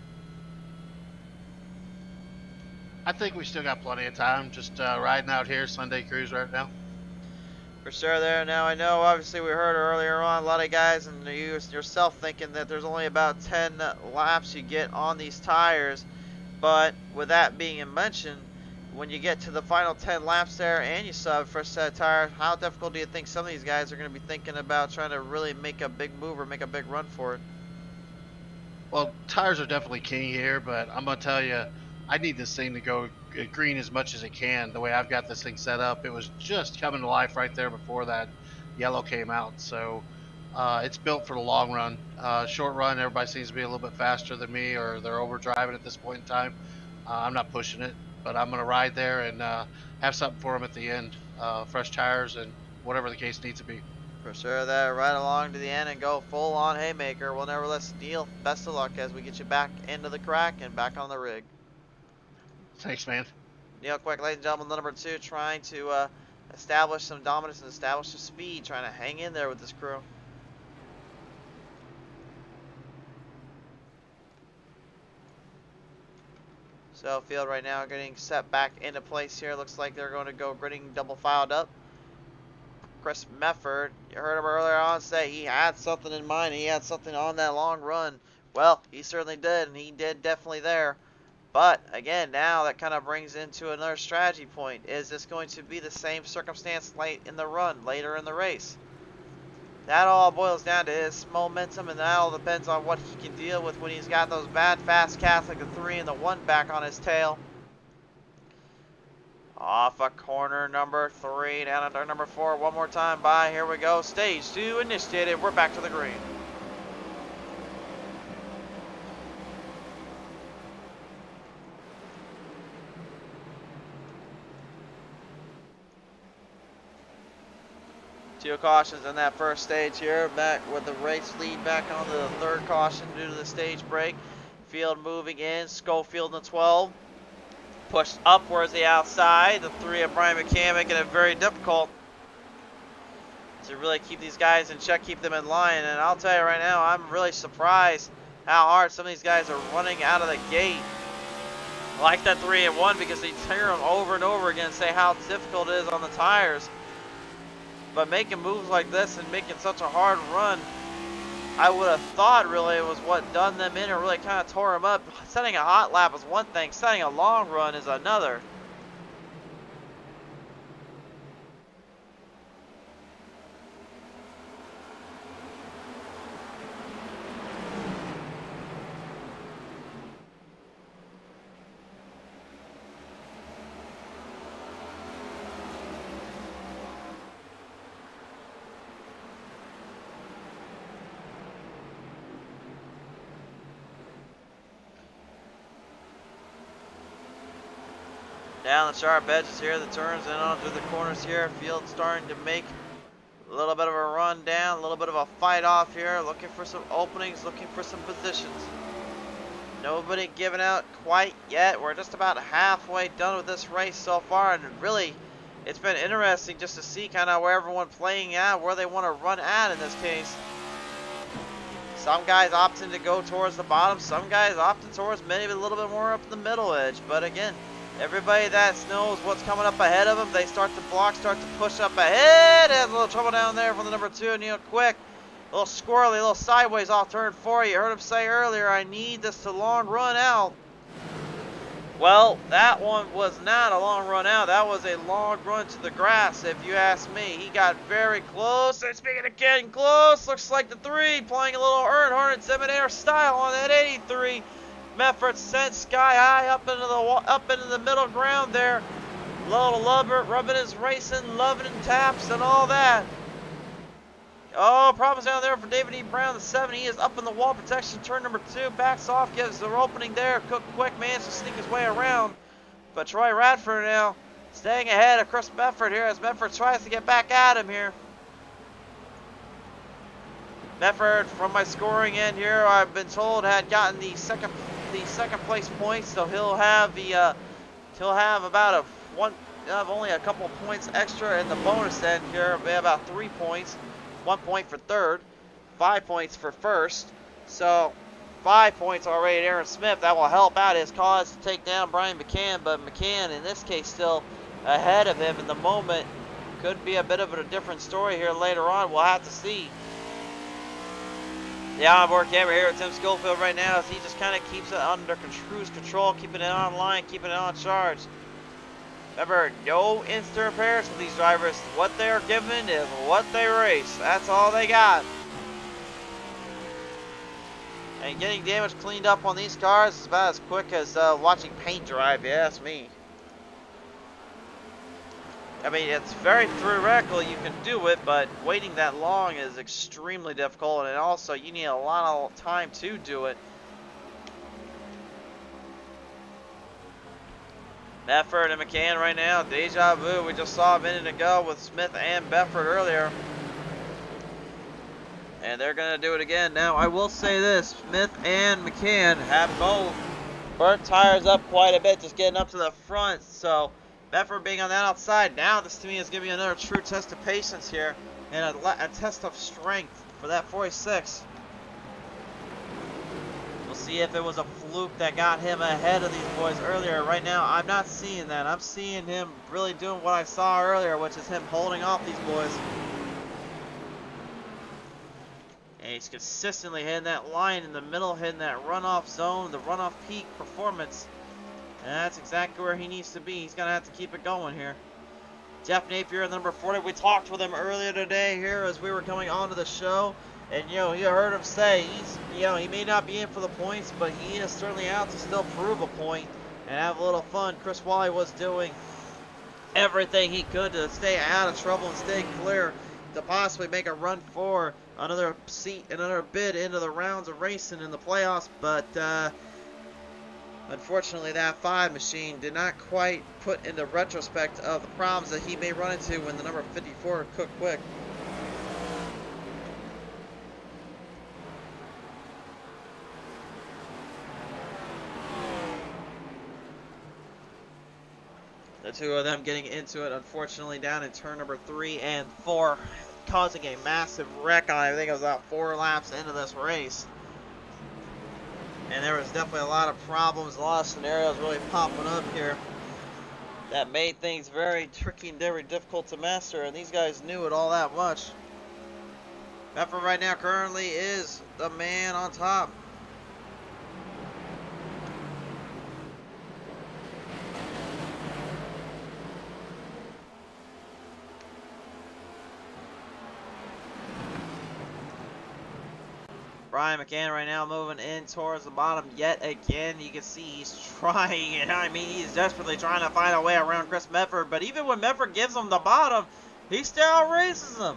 I think we still got plenty of time. Just riding out here, Sunday cruise right now. For sure there. Now, I know, obviously, we heard earlier on a lot of guys and you yourself thinking that there's only about 10 laps you get on these tires. But with that being mentioned, when you get to the final 10 laps there and you sub for a set of tires, how difficult do you think some of these guys are going to be thinking about trying to really make a big move or make a big run for it? Well, tires are definitely key here, but I'm going to tell you, I need this thing to go green as much as it can. The way I've got this thing set up, it was just coming to life right there before that yellow came out. So it's built for the long run. Short run, everybody seems to be a little bit faster than me, or they're overdriving at this point in time. I'm not pushing it, but I'm going to ride there and have something for them at the end. Fresh tires and whatever the case needs to be. For sure, there, right along to the end and go full on haymaker. We'll never let Neil. Best of luck as we get you back into the crack and back on the rig. Thanks, man. Neil Quick, ladies and gentlemen, the number 2, trying to establish some dominance and establish some speed, trying to hang in there with this crew. So field right now getting set back into place here. Looks like they're going to go gritting double filed up. Chris Mefford, you heard him earlier on say he had something in mind. He had something on that long run. Well, he certainly did, and he did definitely there. But again, now that kind of brings into another strategy point. Is this going to be the same circumstance late in the run, later in the race? That all boils down to his momentum, and that all depends on what he can deal with when he's got those bad fast cats like the 3 and the 1 back on his tail. Off a corner number 3, down at number 4, one more time by. Here we go, stage 2 initiated. We're back to the green. Two cautions in that first stage here, back with the race lead back on the 3rd caution due to the stage break. Field moving in, Schofield in the 12. Pushed upwards the outside. The 3 of Brian McCann making it very difficult to really keep these guys in check, keep them in line. And I'll tell you right now, I'm really surprised how hard some of these guys are running out of the gate. I like that 3 and 1 because they hear them over and over again say how difficult it is on the tires. But making moves like this and making such a hard run, I would have thought really it was what done them in or really kind of tore them up. Setting a hot lap is one thing, setting a long run is another. Down the sharp edges here, the turns and onto the corners here. Field starting to make a little bit of a run down, a little bit of a fight off here. Looking for some openings, looking for some positions. Nobody giving out quite yet. We're just about halfway done with this race so far, and really, it's been interesting just to see kind of where everyone playing at, where they want to run at in this case. Some guys opting to go towards the bottom, some guys opting towards maybe a little bit more up the middle edge, but again, everybody that knows what's coming up ahead of them, they start to block, start to push up ahead. Has a little trouble down there from the number 2, Neil Quick. A little squirrely, a little sideways off turn 4. You heard him say earlier, I need this to long run out. Well, that one was not a long run out. That was a long run to the grass, if you ask me. He got very close. And speaking of getting close, looks like the 3 playing a little Earnhardt Intimidator style on that 83. Mefford sent sky high up into the middle ground there. Little Lubbert rubbing his racing, loving and taps and all that. Oh, problems down there for David E. Brown, the 7. He is up in the wall protection. Turn number 2, backs off, gives the opening there. Cook Quick managed to sneak his way around. But Troy Radford now staying ahead of Chris Mefford here as Mefford tries to get back at him here. Mefford, from my scoring end here, I've been told had gotten the second place points, so he'll have about only a couple of points extra in the bonus end here. It'll be about 3 points, 1 point for 3rd, 5 points for 1st. So 5 points already at Aaron Smith. That will help out his cause to take down Brian McCann, but McCann in this case still ahead of him in the moment. Could be a bit of a different story here later on. We'll have to see. The onboard camera here with Tim Schofield right now as he just kind of keeps it under cruise control, keeping it online, keeping it on charge. Remember, no instant repairs for these drivers. What they are given is what they race. That's all they got. And getting damage cleaned up on these cars is about as quick as watching paint dry, if you ask me. I mean, it's very theoretical, you can do it, but waiting that long is extremely difficult, and also you need a lot of time to do it. Bedford and McCann right now, deja vu. We just saw a minute ago with Smith and Bedford earlier. And they're going to do it again. Now, I will say this, Smith and McCann have both burnt tires up quite a bit, just getting up to the front, so Bedford being on that outside, now this to me is giving me another true test of patience here, and a test of strength for that 46. We'll see if it was a fluke that got him ahead of these boys earlier. Right now, I'm not seeing that. I'm seeing him really doing what I saw earlier, which is him holding off these boys. And he's consistently hitting that line in the middle, hitting that runoff zone, the runoff peak performance. And that's exactly where he needs to be. He's going to have to keep it going here. Jeff Napier, number 40. We talked with him earlier today here as we were coming onto the show. And, you know, you heard him say, he may not be in for the points, but he is certainly out to still prove a point and have a little fun. Chris Wally was doing everything he could to stay out of trouble and stay clear to possibly make a run for another seat, another bid into the rounds of racing in the playoffs, but unfortunately that 5 machine did not quite put into retrospect of the problems that he may run into when the number 54 Cook Quick. The two of them getting into it, unfortunately, down in turn number 3 and 4, causing a massive wreck on, I think it was about 4 laps into this race. And there was definitely a lot of problems, a lot of scenarios really popping up here that made things very tricky and very difficult to master, and these guys knew it all that much. Bedford right now currently is the man on top. Brian McCann right now moving in towards the bottom yet again. You can see he's trying, and I mean he's desperately trying to find a way around Chris Medford, but even when Medford gives him the bottom, he still outraces him.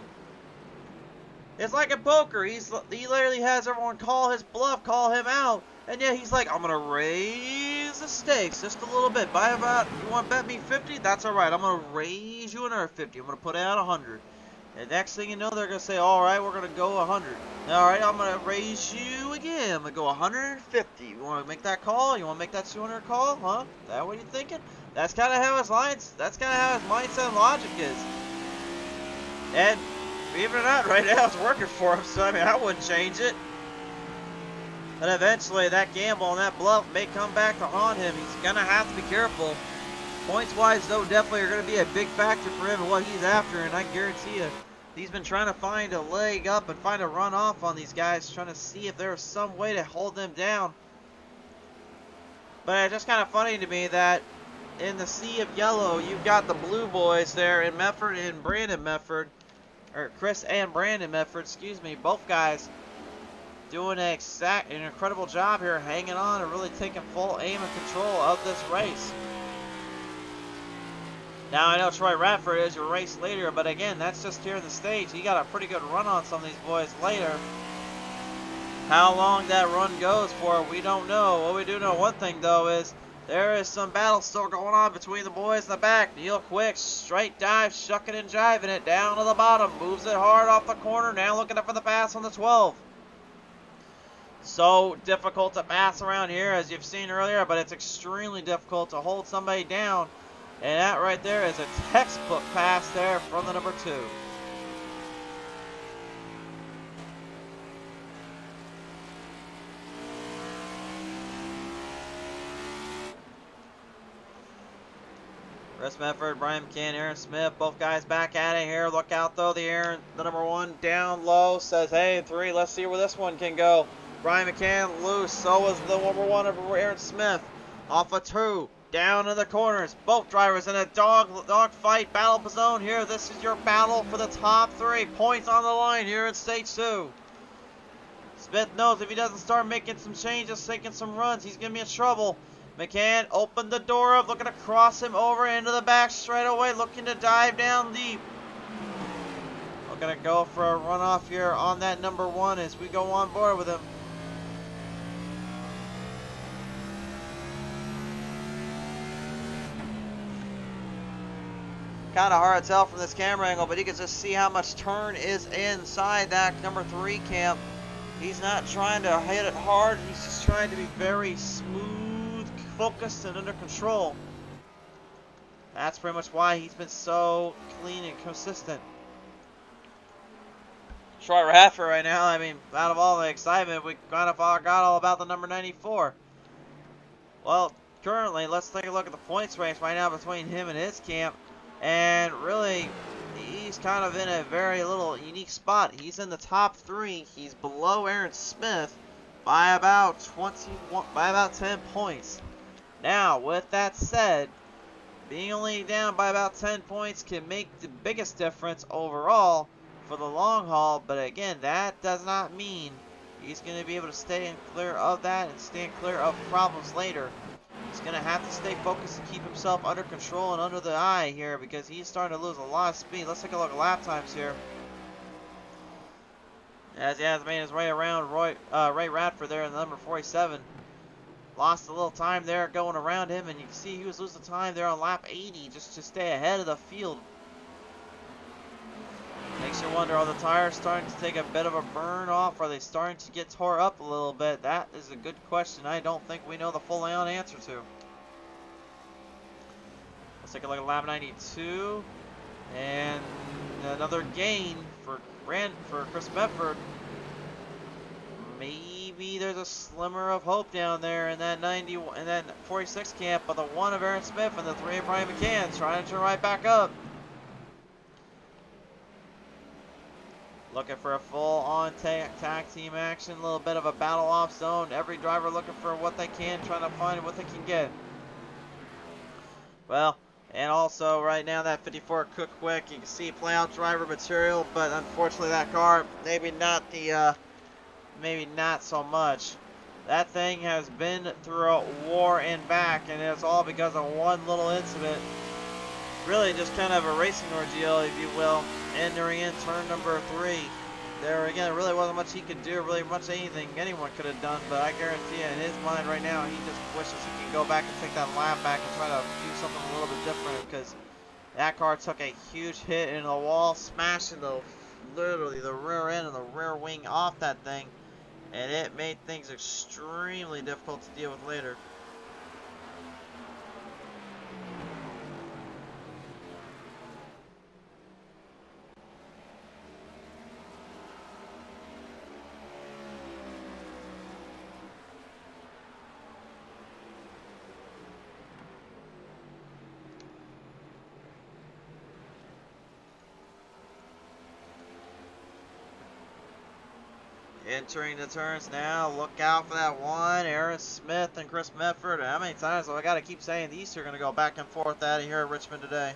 It's like in poker. He literally has everyone call his bluff, call him out, and yet he's like, I'm going to raise the stakes just a little bit. By about, you want to bet me 50? That's all right. I'm going to raise you another 50. I'm going to put out 100. And next thing you know, they're going to say, all right, we're going to go 100. All right, I'm going to raise you again. I'm going to go 150. You want to make that call? You want to make that 200 call? Huh? Is that what you're thinking? That's kind of how his lines, that's kind of how his mindset and logic is. And believe it or not, right now it's working for him, so I mean, I wouldn't change it. But eventually, that gamble and that bluff may come back to haunt him. He's going to have to be careful. Points-wise, though, definitely are going to be a big factor for him and what he's after, and I guarantee you, he's been trying to find a leg up and find a run off on these guys, trying to see if there's some way to hold them down. But it's just kind of funny to me that in the sea of yellow, you've got the blue boys there in Medford and Brandon Medford, or Chris and Brandon Medford, excuse me, both guys doing an incredible job here, hanging on and really taking full aim and control of this race. Now, I know Troy Radford is your race leader, but again, that's just here in the States. He got a pretty good run on some of these boys later. How long that run goes for, we don't know. What we do know one thing, though, is there is some battle still going on between the boys in the back. Neil Quick, straight dive, shucking and jiving it down to the bottom. Moves it hard off the corner, now looking up for the pass on the 12. So difficult to pass around here, as you've seen earlier, but it's extremely difficult to hold somebody down. And that right there is a textbook pass there from the number 2. Chris Medford, Brian McCann, Aaron Smith, both guys back at it here. Look out though, the number 1 down low says, hey, 3, let's see where this one can go. Brian McCann loose, so is the number 1 of Aaron Smith. Off a 2. Down in the corners, both drivers in a dog fight battle zone here. This is your battle for the top 3 points on the line here in stage 2. Smith knows if he doesn't start making some changes, taking some runs, he's going to be in trouble. McCann opened the door up, looking to cross him over into the back straightaway, looking to dive down deep. We're going to go for a runoff here on that number 1 as we go on board with him. Kind of hard to tell from this camera angle, but you can just see how much turn is inside that number 3 camp. He's not trying to hit it hard, he's just trying to be very smooth, focused, and under control. That's pretty much why he's been so clean and consistent. Troy Radford right now, I mean, out of all the excitement, we kind of forgot all about the number 94. Well, currently, let's take a look at the points race right now between him and his camp. And really, he's kind of in a very little unique spot. He's in the top 3. He's below Aaron Smith by about 10 points. Now, with that said, being only down by about 10 points can make the biggest difference overall for the long haul. But again, that does not mean he's going to be able to stay in clear of that and stay clear of problems later. He's going to have to stay focused and keep himself under control and under the eye here because he's starting to lose a lot of speed. Let's take a look at lap times here. As he has made his way around Ray Radford there in the number 47. Lost a little time there going around him, and you can see he was losing time there on lap 80 just to stay ahead of the field. Makes you wonder, are the tires starting to take a bit of a burn off? Are they starting to get tore up a little bit? That is a good question. I don't think we know the full on answer to. Let's take a look at lap 92. And another gain for Chris Medford. Maybe there's a slimmer of hope down there in that 46 camp, but the 1 of Aaron Smith and the 3 of Brian McCann trying to turn right back up. Looking for a full-on tag team action, a little bit of a battle off zone. Every driver looking for what they can, trying to find what they can get. Well, and also right now that 54 Cook Quick, you can see playout driver material, but unfortunately that car maybe not so much. That thing has been through a war and back, and it's all because of one little incident. Really just kind of a racing ordeal, if you will, entering in turn number 3. There again, really wasn't much he could do, really much anything anyone could have done, but I guarantee you, in his mind right now, he just wishes he could go back and take that lap back and try to do something a little bit different, because that car took a huge hit into the wall, smashing literally the rear end and the rear wing off that thing, and it made things extremely difficult to deal with later. Entering the turns now. Look out for that 1, Aaron Smith and Chris Medford. How many times do I got to keep saying these two are going to go back and forth out of here at Richmond today?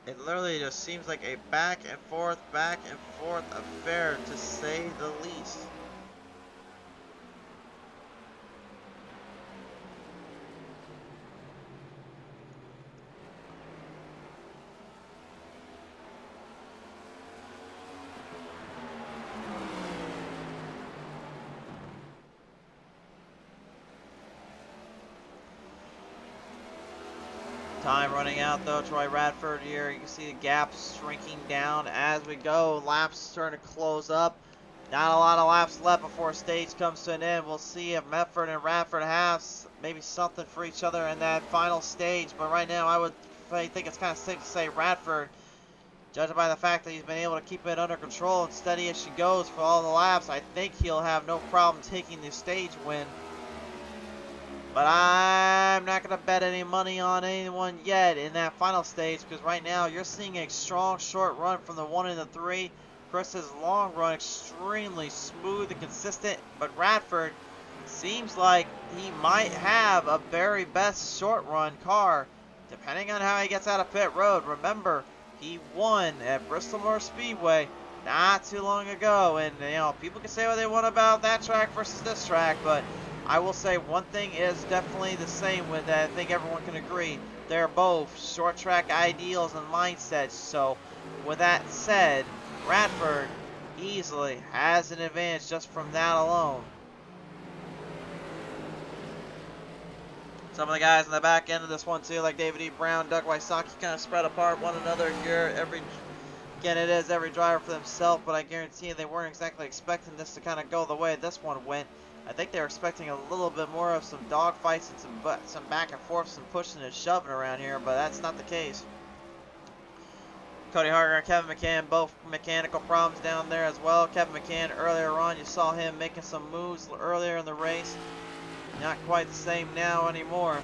It literally just seems like a back and forth affair, to say the least. Time running out though. Troy Radford here. You can see the gap shrinking down as we go. Laps starting to close up. Not a lot of laps left before stage comes to an end. We'll see if Medford and Radford have maybe something for each other in that final stage. But right now, I think it's kind of safe to say Radford, judging by the fact that he's been able to keep it under control and steady as she goes for all the laps, I think he'll have no problem taking the stage win. But I'm not going to bet any money on anyone yet in that final stage, because right now you're seeing a strong short run from the 1 and the 3. Chris's long run extremely smooth and consistent, but Radford seems like he might have a very best short run car, depending on how he gets out of pit road. Remember, He won at Bristol Motor Speedway not too long ago, and you know, people can say what they want about that track versus this track, but I will say one thing is definitely the same with that. I think everyone can agree. They're both short track ideals and mindsets. So with that said, Radford easily has an advantage just from that alone. Some of the guys in the back end of this one too, like David E. Brown, Doug Wysocki, kind of spread apart one another here. Again, it is every driver for themselves, but I guarantee you they weren't exactly expecting this to kind of go the way this one went. I think they were expecting a little bit more of some dogfights and some back and forth, some pushing and shoving around here, but that's not the case. Cody Harger and Kevin McCann, both mechanical problems down there as well. Kevin McCann, earlier on, you saw him making some moves earlier in the race. Not quite the same now anymore.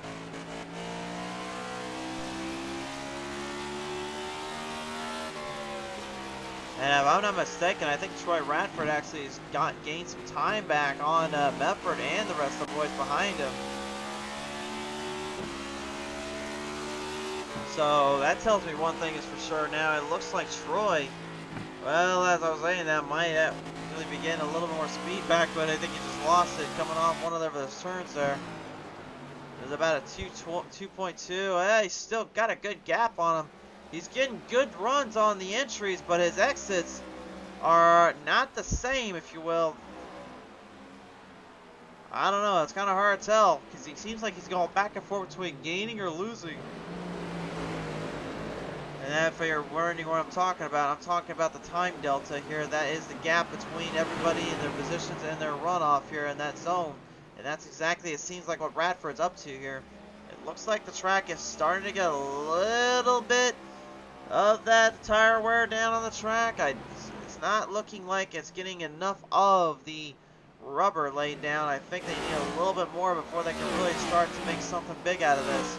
And if I'm not mistaken, I think Troy Radford actually has gained some time back on Medford and the rest of the boys behind him. So that tells me one thing is for sure now. It looks like Troy, well, as I was saying, that might really be getting a little more speed back, but I think he just lost it coming off one of those turns there. There's about a 2.2. Yeah, he's still got a good gap on him. He's getting good runs on the entries, but his exits are not the same, if you will. I don't know. It's kind of hard to tell because he seems like he's going back and forth between gaining or losing. And then if you're wondering what I'm talking about the time delta here. That is the gap between everybody in their positions and their runoff here in that zone. And that's exactly, it seems like what Radford's up to here. It looks like the track is starting to get a little bit of that tire wear down on the track. It's not looking like it's getting enough of the rubber laid down. I think they need a little bit more before they can really start to make something big out of this.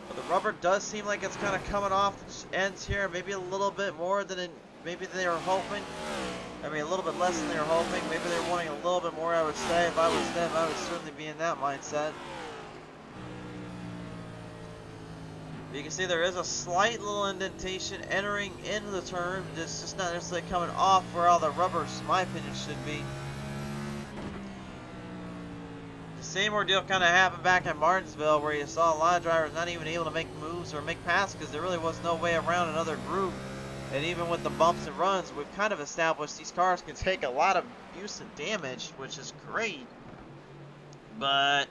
But the rubber does seem like it's kind of coming off the ends here. Maybe a little bit more than maybe they were hoping. I mean, a little bit less than they were hoping. Maybe they were wanting a little bit more, I would say. If I was them, I would certainly be in that mindset. You can see there is a slight little indentation entering into the turn. It's just not necessarily coming off where all the rubber, in my opinion, should be. The same ordeal kind of happened back in Martinsville, where you saw a lot of drivers not even able to make moves or make passes because there really was no way around another group. And even with the bumps and runs, we've kind of established these cars can take a lot of abuse and damage, which is great. But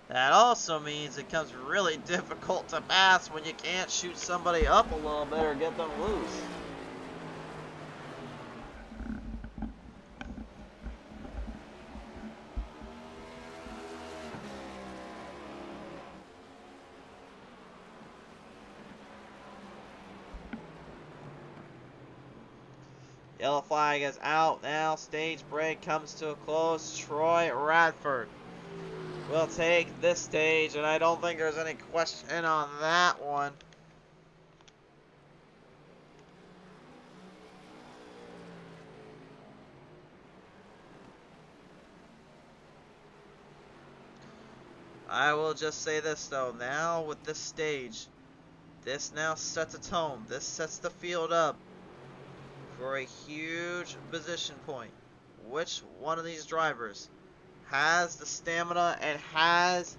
that also means it becomes really difficult to pass when you can't shoot somebody up a little bit or get them loose. Yellow flag is out now. Stage break comes to a close. Troy Radford will take this stage, and I don't think there's any question on that one. I will just say this though, now with this stage, this now sets a tone. This sets the field up for a huge position point. Which one of these drivers has the stamina and has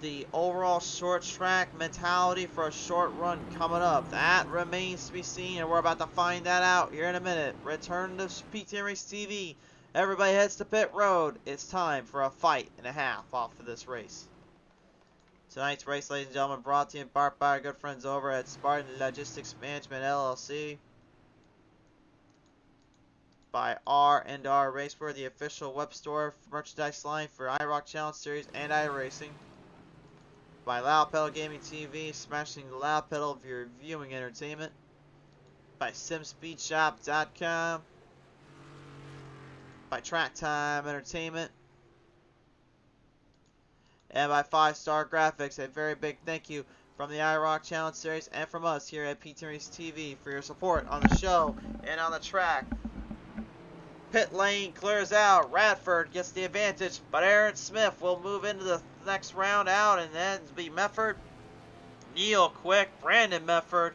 the overall short track mentality for a short run coming up? That remains to be seen, and we're about to find that out here in a minute. Return to PT Race TV. Everybody heads to pit road. It's time for a fight and a half off of this race. Tonight's race, ladies and gentlemen, brought to you in part by our good friends over at Spartan Logistics Management LLC. By R&R Racewear, the official web store merchandise line for IROC Challenge Series and iRacing. By Loud Pedal Gaming TV, smashing the loud pedal of your viewing entertainment. By SimSpeedShop.com. By Track Time Entertainment. And by 5-Star Graphics. A very big thank you from the IROC Challenge Series and from us here at PT Race TV for your support on the show and on the track. Pit lane clears out. Radford gets the advantage, but Aaron Smith will move into the next round out, and then be Mefford, Neil Quick, Brandon Mefford,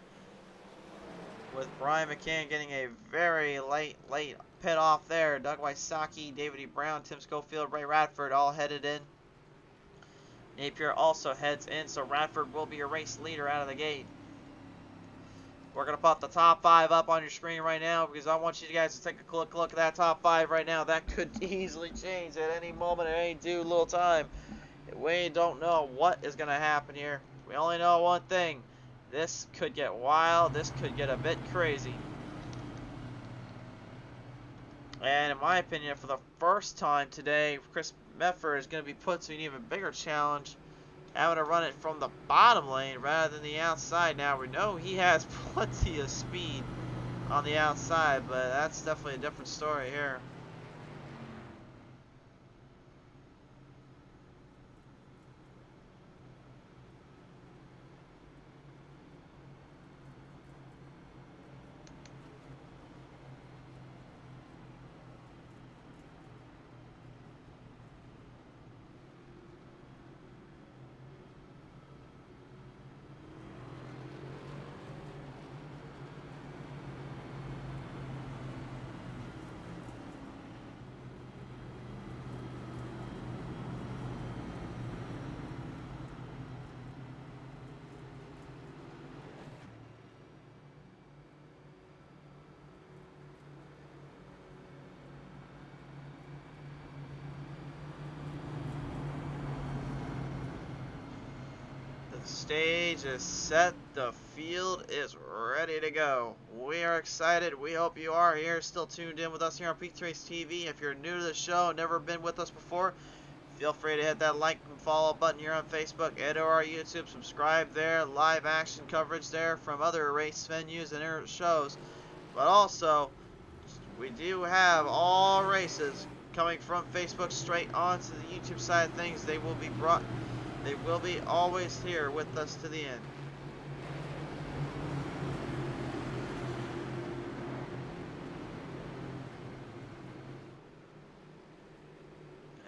with Brian McCann getting a very late pit off there. Doug Wysocki, David E. Brown, Tim Schofield, Ray Radford all headed in. Napier also heads in, so Radford will be your race leader out of the gate. We're going to pop the top 5 up on your screen right now because I want you guys to take a quick look at that top 5 right now. That could easily change at any moment, at any due little time. We don't know what is going to happen here. We only know one thing. This could get wild. This could get a bit crazy. And in my opinion, for the first time today, Chris Meffer is going to be put to an even bigger challenge, having to run it from the bottom lane rather than the outside. Now, we know he has plenty of speed on the outside, but that's definitely a different story here. The stage is set, the field is ready to go. We are excited. We hope you are here, still tuned in with us here on Peak Trace TV. If you're new to the show, never been with us before, feel free to hit that like and follow button here on Facebook, and or our YouTube. Subscribe there, live action coverage there from other race venues and shows. But also, we do have all races coming from Facebook straight onto the YouTube side of things. They will be always here with us to the end.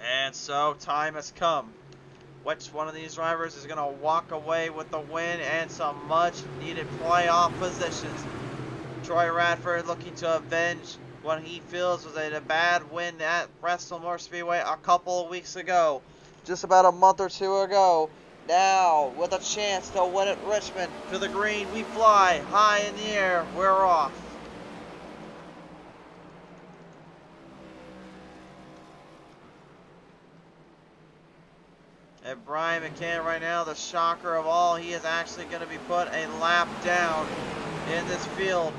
And so time has come. Which one of these drivers is going to walk away with the win and some much needed playoff positions? Troy Radford looking to avenge what he feels was a bad win at Bristol Motor Speedway a couple of weeks ago. Just about a month or two ago. Now, with a chance to win at Richmond, to the green we fly, high in the air, we're off. And Brian McCann right now, the shocker of all, he is actually going to be put a lap down in this field.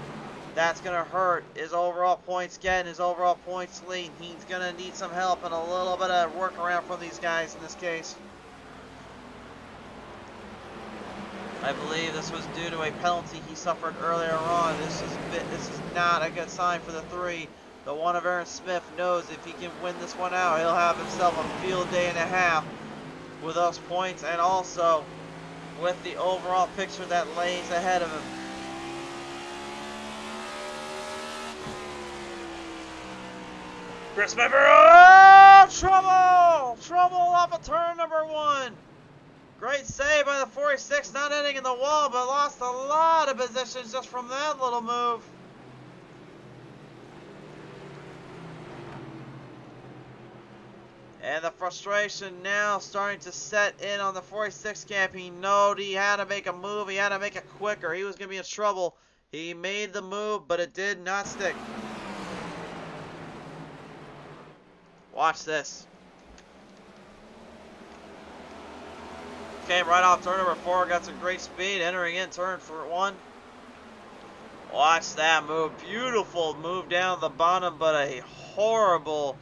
That's going to hurt his overall points get, his overall points lead. He's going to need some help and a little bit of workaround from these guys in this case. I believe this was due to a penalty he suffered earlier on. This is not a good sign for the 3. The one of Aaron Smith knows if he can win this one out, he'll have himself a field day and a half with those points and also with the overall picture that lays ahead of him. Chris Meffer, oh, trouble! Trouble off of turn number 1. Great save by the 46, not ending in the wall, but lost a lot of positions just from that little move. And the frustration now starting to set in on the 46 camp. He knew he had to make a move. He had to make it quicker. He was going to be in trouble. He made the move, but it did not stick. Watch this. Came right off turn number 4. Got some great speed. Entering in turn for 1. Watch that move. Beautiful move down the bottom, but a horrible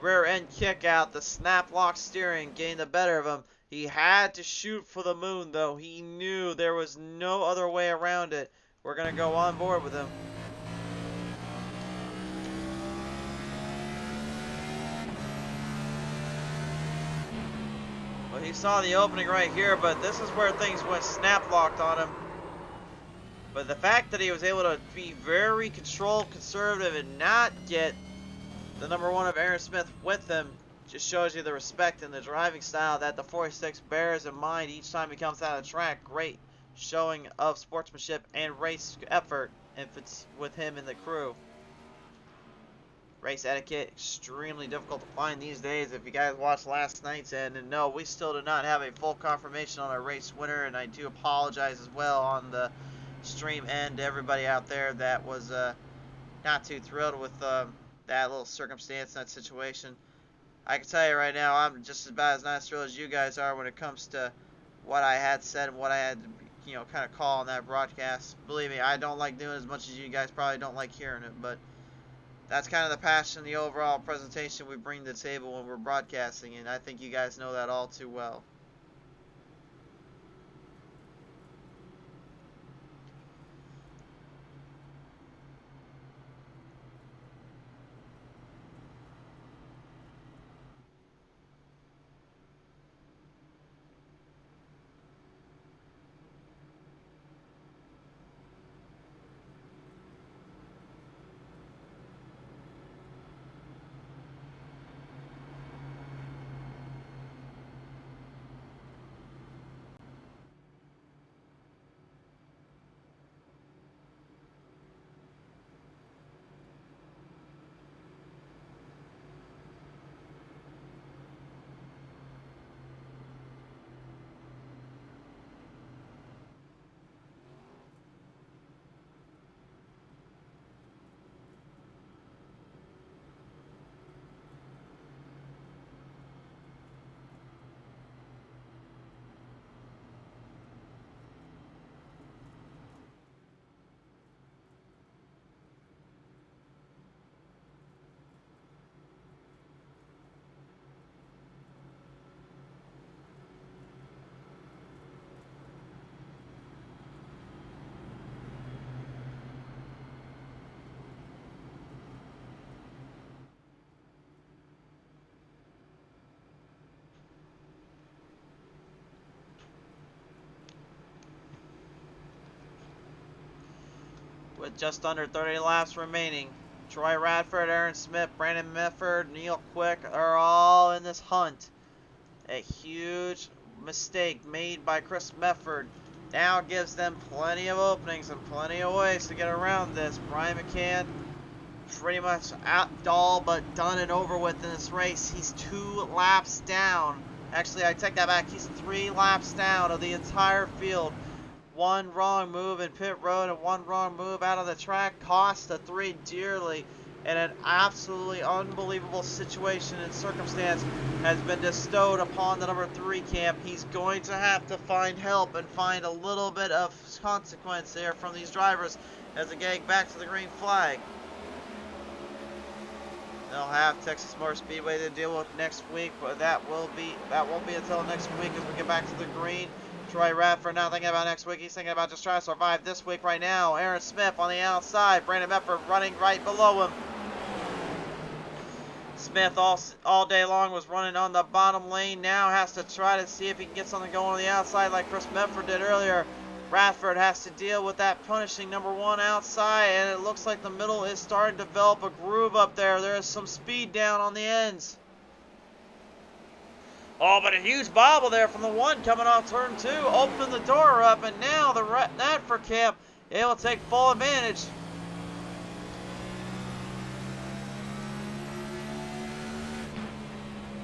rear end kick out. The snap lock steering gained the better of him. He had to shoot for the moon, though. He knew there was no other way around it. We're going to go on board with him. Well, he saw the opening right here, but this is where things went snap locked on him. But the fact that he was able to be very controlled, conservative, and not get the number 1 of Aaron Smith with him just shows you the respect and the driving style that the 46 bears in mind each time he comes out of the track. Great showing of sportsmanship and race effort if it's with him in the crew. Race etiquette, extremely difficult to find these days. If you guys watched last night's end, and no, we still do not have a full confirmation on our race winner, and I do apologize as well on the stream end to everybody out there that was not too thrilled with that little circumstance, that situation. I can tell you right now, I'm just about as not thrilled as you guys are when it comes to what I had said and what I had to, kind of call on that broadcast. Believe me, I don't like doing it as much as you guys probably don't like hearing it, but that's kind of the passion, the overall presentation we bring to the table when we're broadcasting, and I think you guys know that all too well. With just under 30 laps remaining, Troy Radford, Aaron Smith, Brandon Mefford, Neil Quick are all in this hunt. A huge mistake made by Chris Mefford now gives them plenty of openings and plenty of ways to get around this. Brian McCann pretty much all but done and over with in this race. He's 2 laps down. Actually, I take that back. He's 3 laps down of the entire field. One wrong move in pit road and one wrong move out of the track cost the 3 dearly, and an absolutely unbelievable situation and circumstance has been bestowed upon the number 3 camp. He's going to have to find help and find a little bit of consequence there from these drivers as they get back to the green flag. They'll have Texas Motor Speedway to deal with next week, but that won't be until next week as we get back to the green. Troy Radford not thinking about next week. He's thinking about just trying to survive this week right now. Aaron Smith on the outside. Brandon Mefford running right below him. Smith all day long was running on the bottom lane. Now has to try to see if he can get something going on the outside like Chris Mefford did earlier. Radford has to deal with that punishing number 1 outside, and it looks like the middle is starting to develop a groove up there. There is some speed down on the ends. Oh, but a huge bobble there from the 1 coming off turn 2, opening the door up, and now the Radford camp able to take full advantage.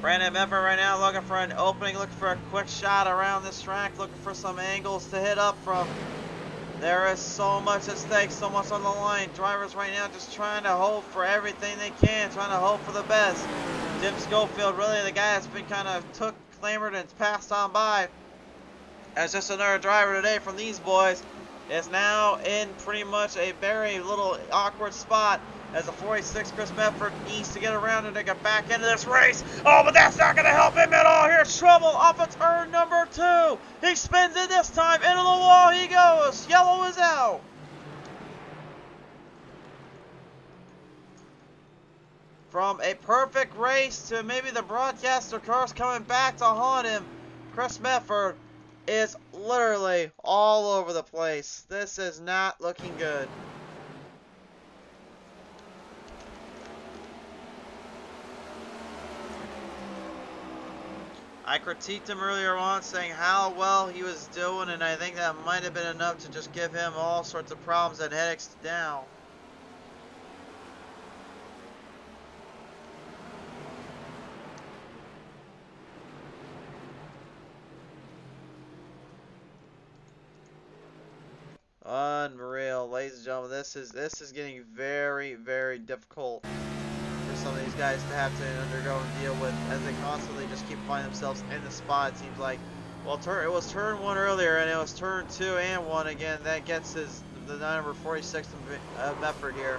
Brandon Mefford right now looking for an opening, looking for a quick shot around this track, looking for some angles to hit up from. There is so much at stake, so much on the line. Drivers right now just trying to hope for everything they can, trying to hope for the best. Jim Schofield, really the guy that's been kind of clamored and passed on by as just another driver today from these boys, is now in pretty much a very little awkward spot as the 46 Chris Mefford needs to get around and to get back into this race. Oh, but that's not going to help him at all. Here's trouble off of turn number 2. He spins it this time. Into the wall he goes. Yellow is out. From a perfect race to maybe the broadcaster cars coming back to haunt him, Chris Mefford is literally all over the place. This is not looking good. I critiqued him earlier on saying how well he was doing, and I think that might have been enough to just give him all sorts of problems and headaches now. Unreal, ladies and gentlemen. This is getting very, very difficult for some of these guys to have to undergo and deal with as they constantly just keep finding themselves in the spot. It seems like, well, it was turn 1 earlier, and it was turn 2 and 1 again. That gets the number 46 effort here.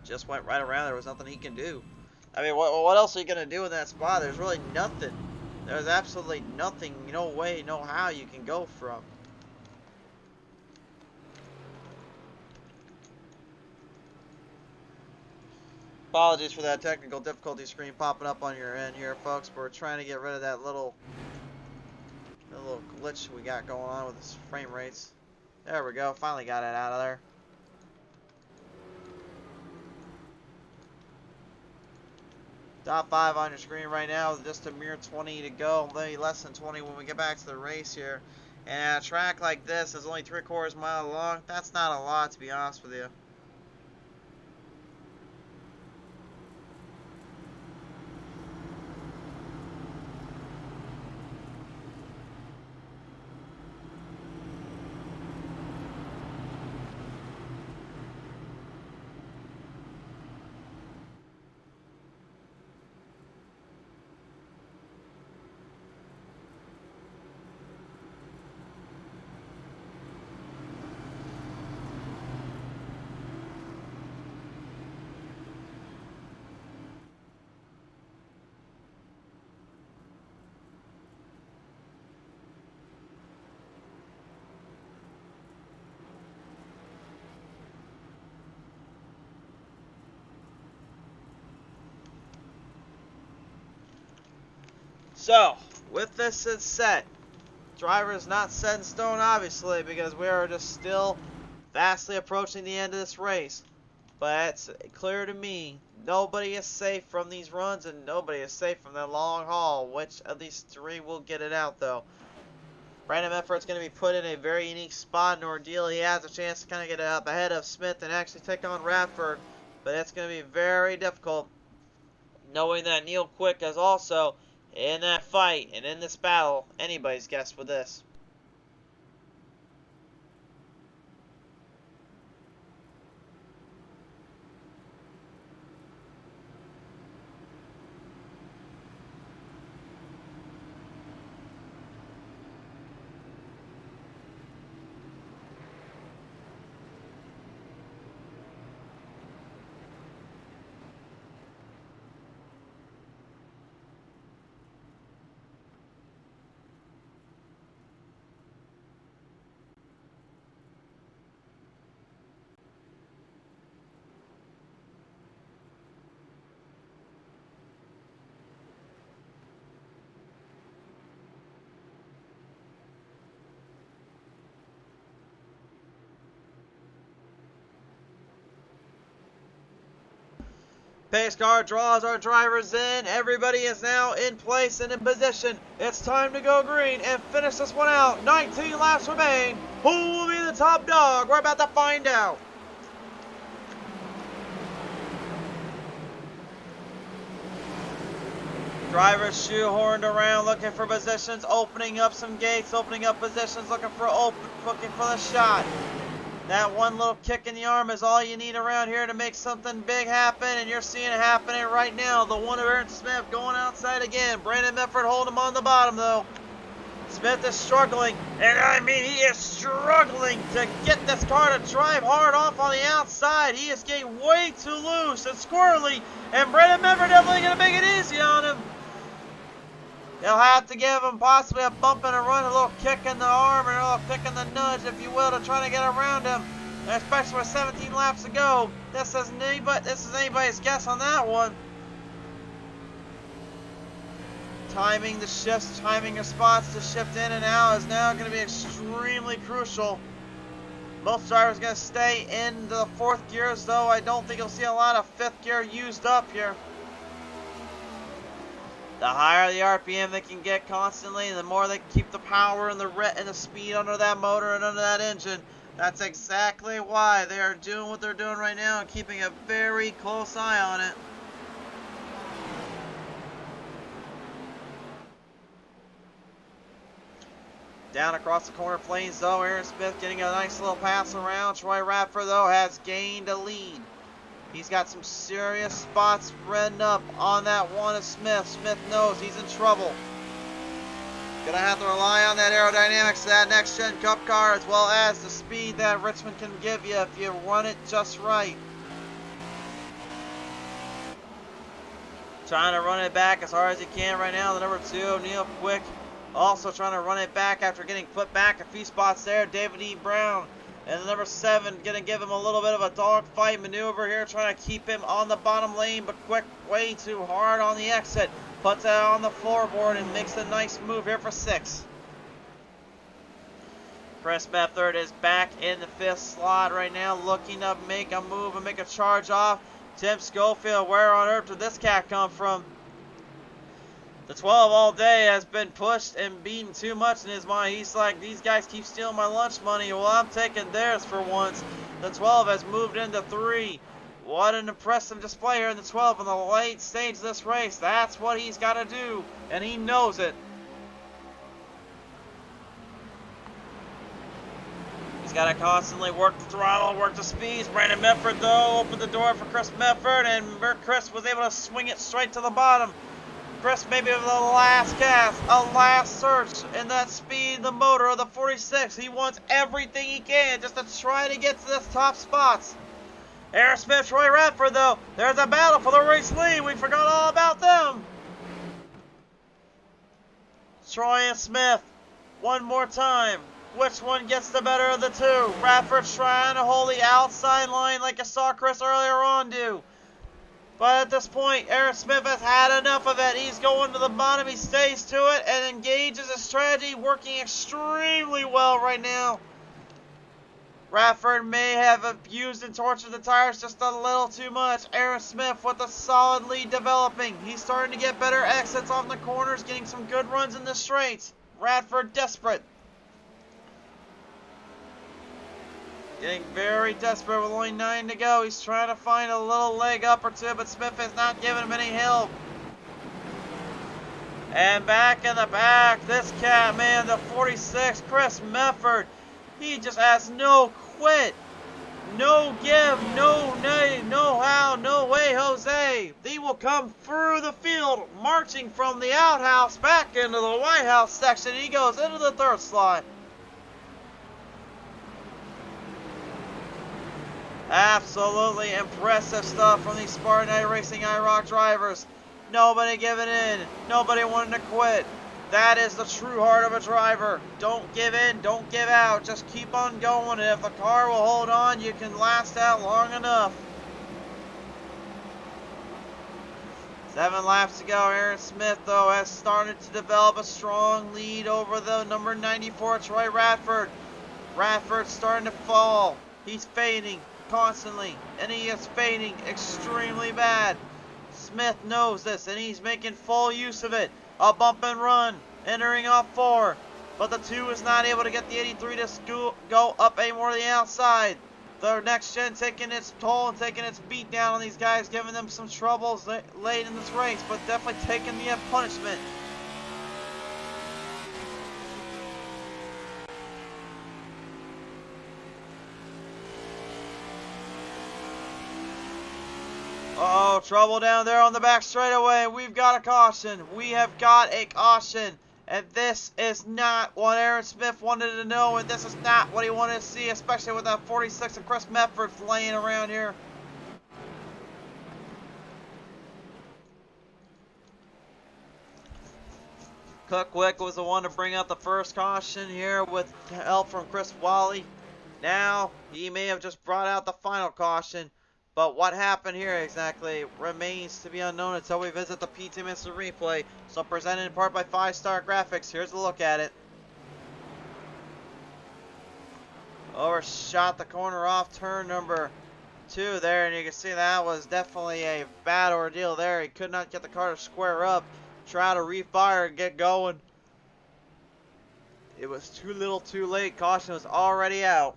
Just went right around. There was nothing he can do. I mean, what else are you gonna do in that spot? There's really nothing. There's absolutely nothing, no way, no how you can go from. Apologies for that technical difficulty screen popping up on your end here, folks. But we're trying to get rid of that little glitch we got going on with this frame rates. There we go. Finally got it out of there. Top 5 on your screen right now with just a mere 20 to go. Maybe less than 20 when we get back to the race here. And a track like this is only 3/4 mile long. That's not a lot, to be honest with you. So, with this set, driver is not set in stone, obviously, because we are just still vastly approaching the end of this race. But it's clear to me, nobody is safe from these runs, and nobody is safe from the long haul, which at least 3 will get it out, though. Brandon Effort's going to be put in a very unique spot and ordeal. He has a chance to kind of get up ahead of Smith and actually take on Radford, but it's going to be very difficult, knowing that Neil Quick is also in that fight and in this battle. Anybody's guess with this. Pace car draws our drivers in. Everybody is now in place and in position. It's time to go green and finish this one out. 19 laps remain. Who will be the top dog? We're about to find out. Drivers shoehorned around looking for positions, opening up some gates, opening up positions, looking for the shot. That one little kick in the arm is all you need around here to make something big happen, and you're seeing it happening right now. The one of Aaron Smith going outside again. Brandon Medford holding him on the bottom, though. Smith is struggling, and I mean he is struggling to get this car to drive hard off on the outside. He is getting way too loose and squirrely, and Brandon Medford definitely going to make it easy on him. They'll have to give him possibly a bump and a run, a little kick in the arm, or a little kick in the nudge, if you will, to try to get around him. And especially with 17 laps to go. This is anybody's guess on that one. Timing the shifts, timing your spots to shift in and out is now going to be extremely crucial. Most drivers are going to stay in the 4th gears, though I don't think you'll see a lot of 5th gear used up here. The higher the RPM they can get constantly, the more they can keep the power and the speed under that motor and under that engine. That's exactly why they are doing what they're doing right now and keeping a very close eye on it. Down across the corner plains though, Aaron Smith getting a nice little pass around. Troy Radford though has gained a lead. He's got some serious spots spreading up on that one of Smith. Smith knows he's in trouble. Gonna have to rely on that aerodynamics of that next gen cup car as well as the speed that Richmond can give you if you run it just right. Trying to run it back as hard as he can right now. The number 2, Neil Quick, also trying to run it back after getting put back a few spots there. David E. Brown. And the number 7 gonna give him a little bit of a dogfight maneuver here, trying to keep him on the bottom lane, but Quick way too hard on the exit. Puts it on the floorboard and makes a nice move here for 6. Chris Method is back in the 5th slot right now, looking to make a move and make a charge off. Tim Schofield, where on earth did this cat come from? The 12 all day has been pushed and beaten too much in his mind. He's like, these guys keep stealing my lunch money. Well, I'm taking theirs for once. The 12 has moved into 3. What an impressive display here in the 12 in the late stage of this race. That's what he's got to do, and he knows it. He's got to constantly work the throttle, work the speeds. Brandon Medford, though, opened the door for Chris Medford, and Chris was able to swing it straight to the bottom. Chris maybe with the last cast, a last search, and that speed, the motor of the 46. He wants everything he can just to try to get to the top spots. Aaron Smith, Troy Radford, though, there's a battle for the race lead. We forgot all about them. Troy and Smith, one more time. Which one gets the better of the two? Radford's trying to hold the outside line like you saw Chris earlier on do. But at this point, Aaron Smith has had enough of it. He's going to the bottom. He stays to it and engages his strategy, working extremely well right now. Radford may have abused and tortured the tires just a little too much. Aaron Smith with a solid lead developing. He's starting to get better exits on the corners, getting some good runs in the straights. Radford desperate. Getting very desperate with only 9 to go. He's trying to find a little leg up or two, but Smith is not giving him any help. And back in the back, this cat, man, the 46, Chris Mefford. He just has no quit, no give, no nay, no how, no way, Jose. They will come through the field, marching from the outhouse back into the White House section. He goes into the 3rd slot. Absolutely impressive stuff from these Spartan iRacing IROC drivers. Nobody giving in. Nobody wanting to quit. That is the true heart of a driver. Don't give in. Don't give out. Just keep on going. And if the car will hold on, you can last out long enough. 7 laps to go. Aaron Smith, though, has started to develop a strong lead over the number 94, Troy Radford. Radford's starting to fall. He's fading constantly, and he is fading extremely bad. Smith knows this, and he's making full use of it. A bump and run, entering off 4, but the 2 is not able to get the 83 to go up anymore to the outside. The next gen taking its toll and taking its beat down on these guys, giving them some troubles late in this race, but definitely taking the punishment. Uh-oh, trouble down there on the back straightaway. We've got a caution. We have got a caution. And this is not what Aaron Smith wanted to know, and this is not what he wanted to see, especially with that 46 of Chris Mefford laying around here. Cook Quick was the one to bring out the first caution here with help from Chris Wally. Now, he may have just brought out the final caution. But what happened here exactly remains to be unknown until we visit the P2 Instant Replay. So presented in part by 5 Star Graphics. Here's a look at it. Overshot the corner off turn number 2 there. And you can see that was definitely a bad ordeal there. He could not get the car to square up. try to refire and get going. It was too little too late. Caution was already out.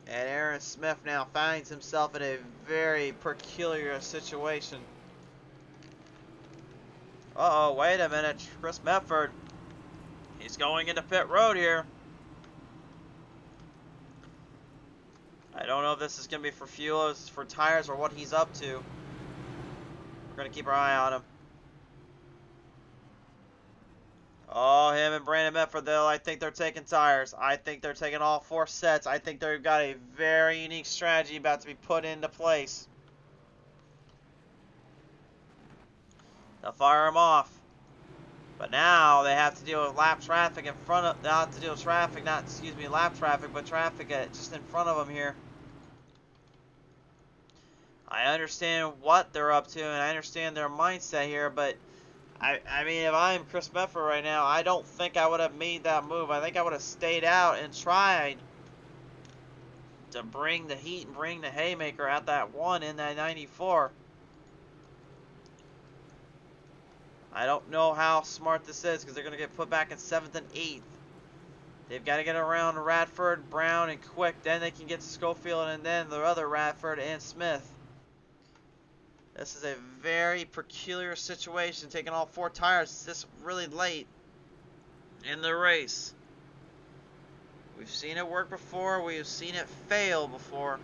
And Aaron Smith now finds himself in a very peculiar situation. Uh-oh, wait a minute. Chris Medford. He's going into pit road here. I don't know if this is going to be for fuel, or for tires, or what he's up to. We're going to keep our eye on him. Oh, him and Brandon Medford, though, I think they're taking tires. I think they're taking all 4 sets. I think they've got a very unique strategy about to be put into place. They'll fire him off. But now they have to deal with lap traffic in front of, they'll have to deal with traffic, not, excuse me, lap traffic, but traffic just in front of them here. I understand what they're up to, and I understand their mindset here, but I mean, if I'm Chris Medford right now, I don't think I would have made that move. I think I would have stayed out and tried to bring the heat and bring the haymaker at that 1 in that 94. I don't know how smart this is because they're going to get put back in 7th and 8th. They've got to get around Radford, Brown, and Quick. Then they can get to Schofield and then the other Radford and Smith. This is a very peculiar situation, taking all 4 tires this really late in the race. We've seen it work before. We've seen it fail before.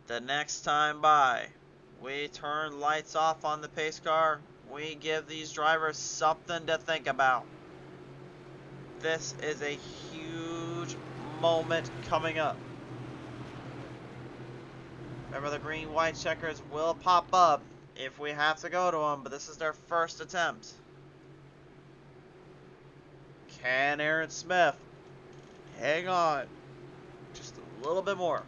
The next time by, we turn lights off on the pace car. We give these drivers something to think about. This is a huge moment coming up. Remember, the green-white checkers will pop up if we have to go to them, but this is their first attempt. Can Aaron Smith hang on just a little bit more?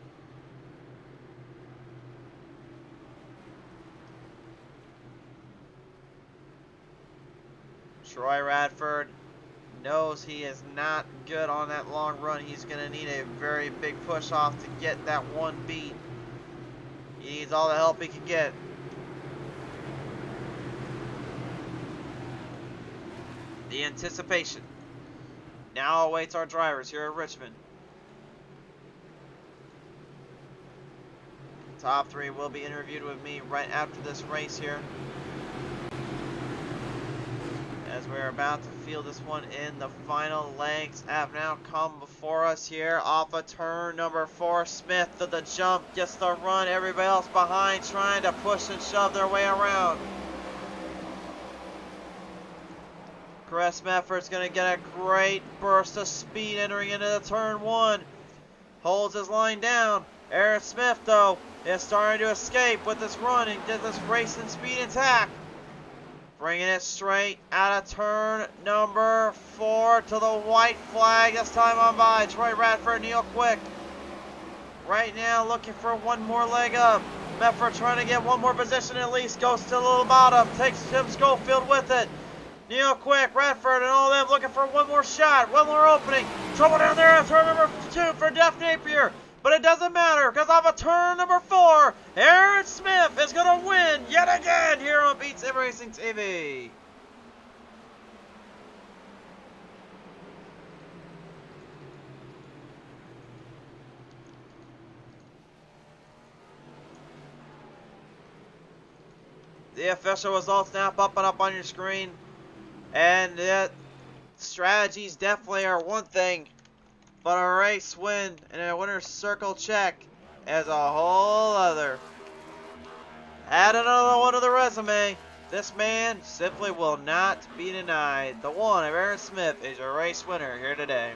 Troy Radford knows he is not good on that long run. He's going to need a very big push off to get that 1 beat. He needs all the help he can get. The anticipation now awaits our drivers here at Richmond. Top 3 will be interviewed with me right after this race here, as we're about to field this one in. The final legs have now come before us here off of turn number 4. Smith to the jump, gets the run, everybody else behind trying to push and shove their way around. Chris Medford's going to get a great burst of speed entering into the turn 1. Holds his line down. Aaron Smith, though, is starting to escape with this run and get this racing speed intact. Bringing it straight out of turn number 4 to the white flag. This time on by Troy Radford, Neil Quick. Right now looking for one more leg up. Medford trying to get one more position at least. Goes to the little bottom. Takes Tim Schofield with it. Neil Quick, Radford, and all them looking for one more shot. One more opening. Trouble down there at turn number 2 for Jeff Napier. But it doesn't matter, because off of turn number 4, Aaron Smith is going to win yet again here on Beat Sim Racing TV. The official results now popping up on your screen. And strategies definitely are one thing, but a race win and a winner's circle check is a whole other. Add another one to the resume. This man simply will not be denied. The one of Aaron Smith is your race winner here today.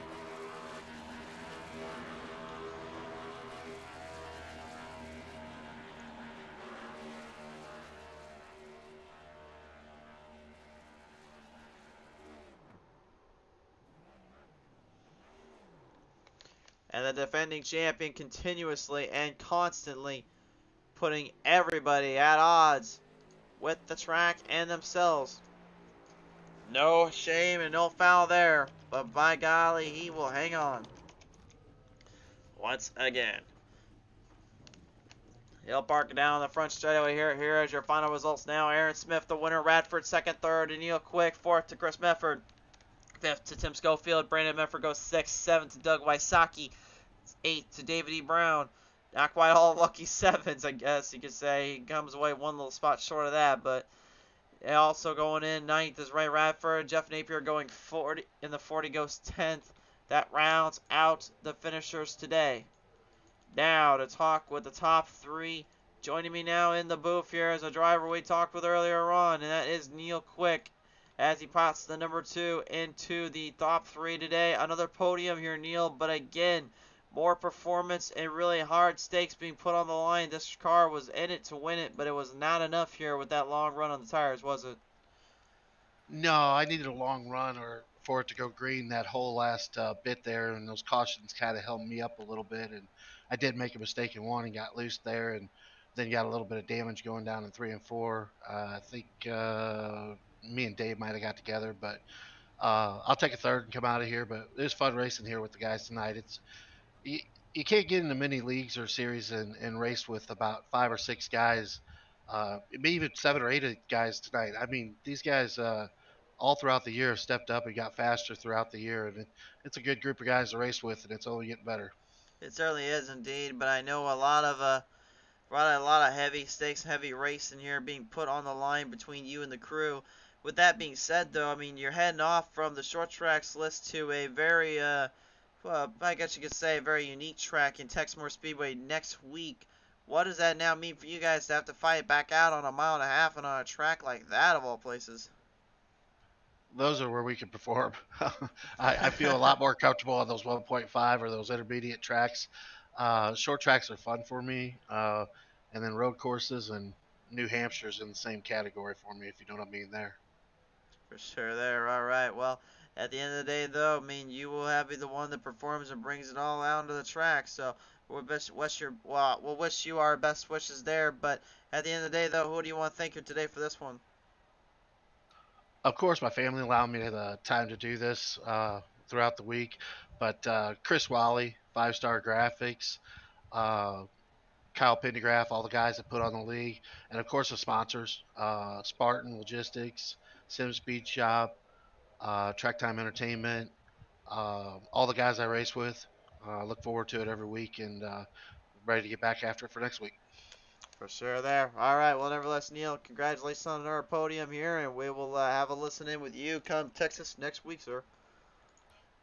And the defending champion continuously and constantly putting everybody at odds with the track and themselves. No shame and no foul there, but by golly, he will hang on. Once again. He'll park it down on the front straightaway here. Here is your final results now. Aaron Smith, the winner. Radford, second. Third, Neil Quick. Fourth to Chris Mefford. Fifth to Tim Schofield. Brandon Mefford goes sixth. Seventh to Doug Wysocki. Eighth to David E. Brown. Not quite all lucky sevens, I guess you could say. He comes away one little spot short of that, but also going in ninth is Ray Radford. Jeff Napier going 40 in the 40 goes 10th. That rounds out the finishers today. Now to talk with the top three. Joining me now in the booth here is a driver we talked with earlier on, and that is Neil Quick, as he pots the number 2 into the top 3 today. Another podium here, Neil, but again, more performance and really hard stakes being put on the line. This car was in it to win it, but it was not enough here with that long run on the tires, was it? No, I needed a long run or for it to go green that whole last bit there, and those cautions kind of held me up a little bit. And I did make a mistake in one and got loose there, and then got a little bit of damage going down in 3 and 4. I think me and Dave might have got together, but I'll take a third and come out of here. But it was fun racing here with the guys tonight. It's you, you can't get into many leagues or series and race with about 5 or 6 guys, maybe even 7 or 8 guys tonight. I mean, these guys all throughout the year have stepped up and got faster throughout the year, and it's a good group of guys to race with, and it's only getting better. It certainly is indeed, but I know a lot of heavy stakes, heavy racing here being put on the line between you and the crew. With that being said, though, I mean, you're heading off from the short tracks list to a very, well, I guess you could say a very unique track in Texmore Speedway next week. What does that now mean for you guys to have to fight back out on a mile and a half and on a track like that, of all places? Those are where we can perform. I feel a lot more comfortable on those 1.5 or those intermediate tracks. Short tracks are fun for me, and then road courses and New Hampshire's in the same category for me, if you know what I mean there. For sure there. All right. Well, at the end of the day, though, I mean, you will have be the one that performs and brings it all out onto the track. So we'll wish you our best wishes there. But at the end of the day, though, who do you want to thank you today for this one? Of course, my family allowed me the time to do this throughout the week, but Chris Wally, 5 Star Graphics, uh, Kyle Pendergraph, all the guys that put on the league, and of course the sponsors, Spartan Logistics, Sim Speed Shop, Track Time Entertainment, all the guys I race with. Look forward to it every week, and ready to get back after it for next week. For sure there. All right. Well, nevertheless, Neil, congratulations on our podium here, and we will have a listen in with you come Texas next week, sir.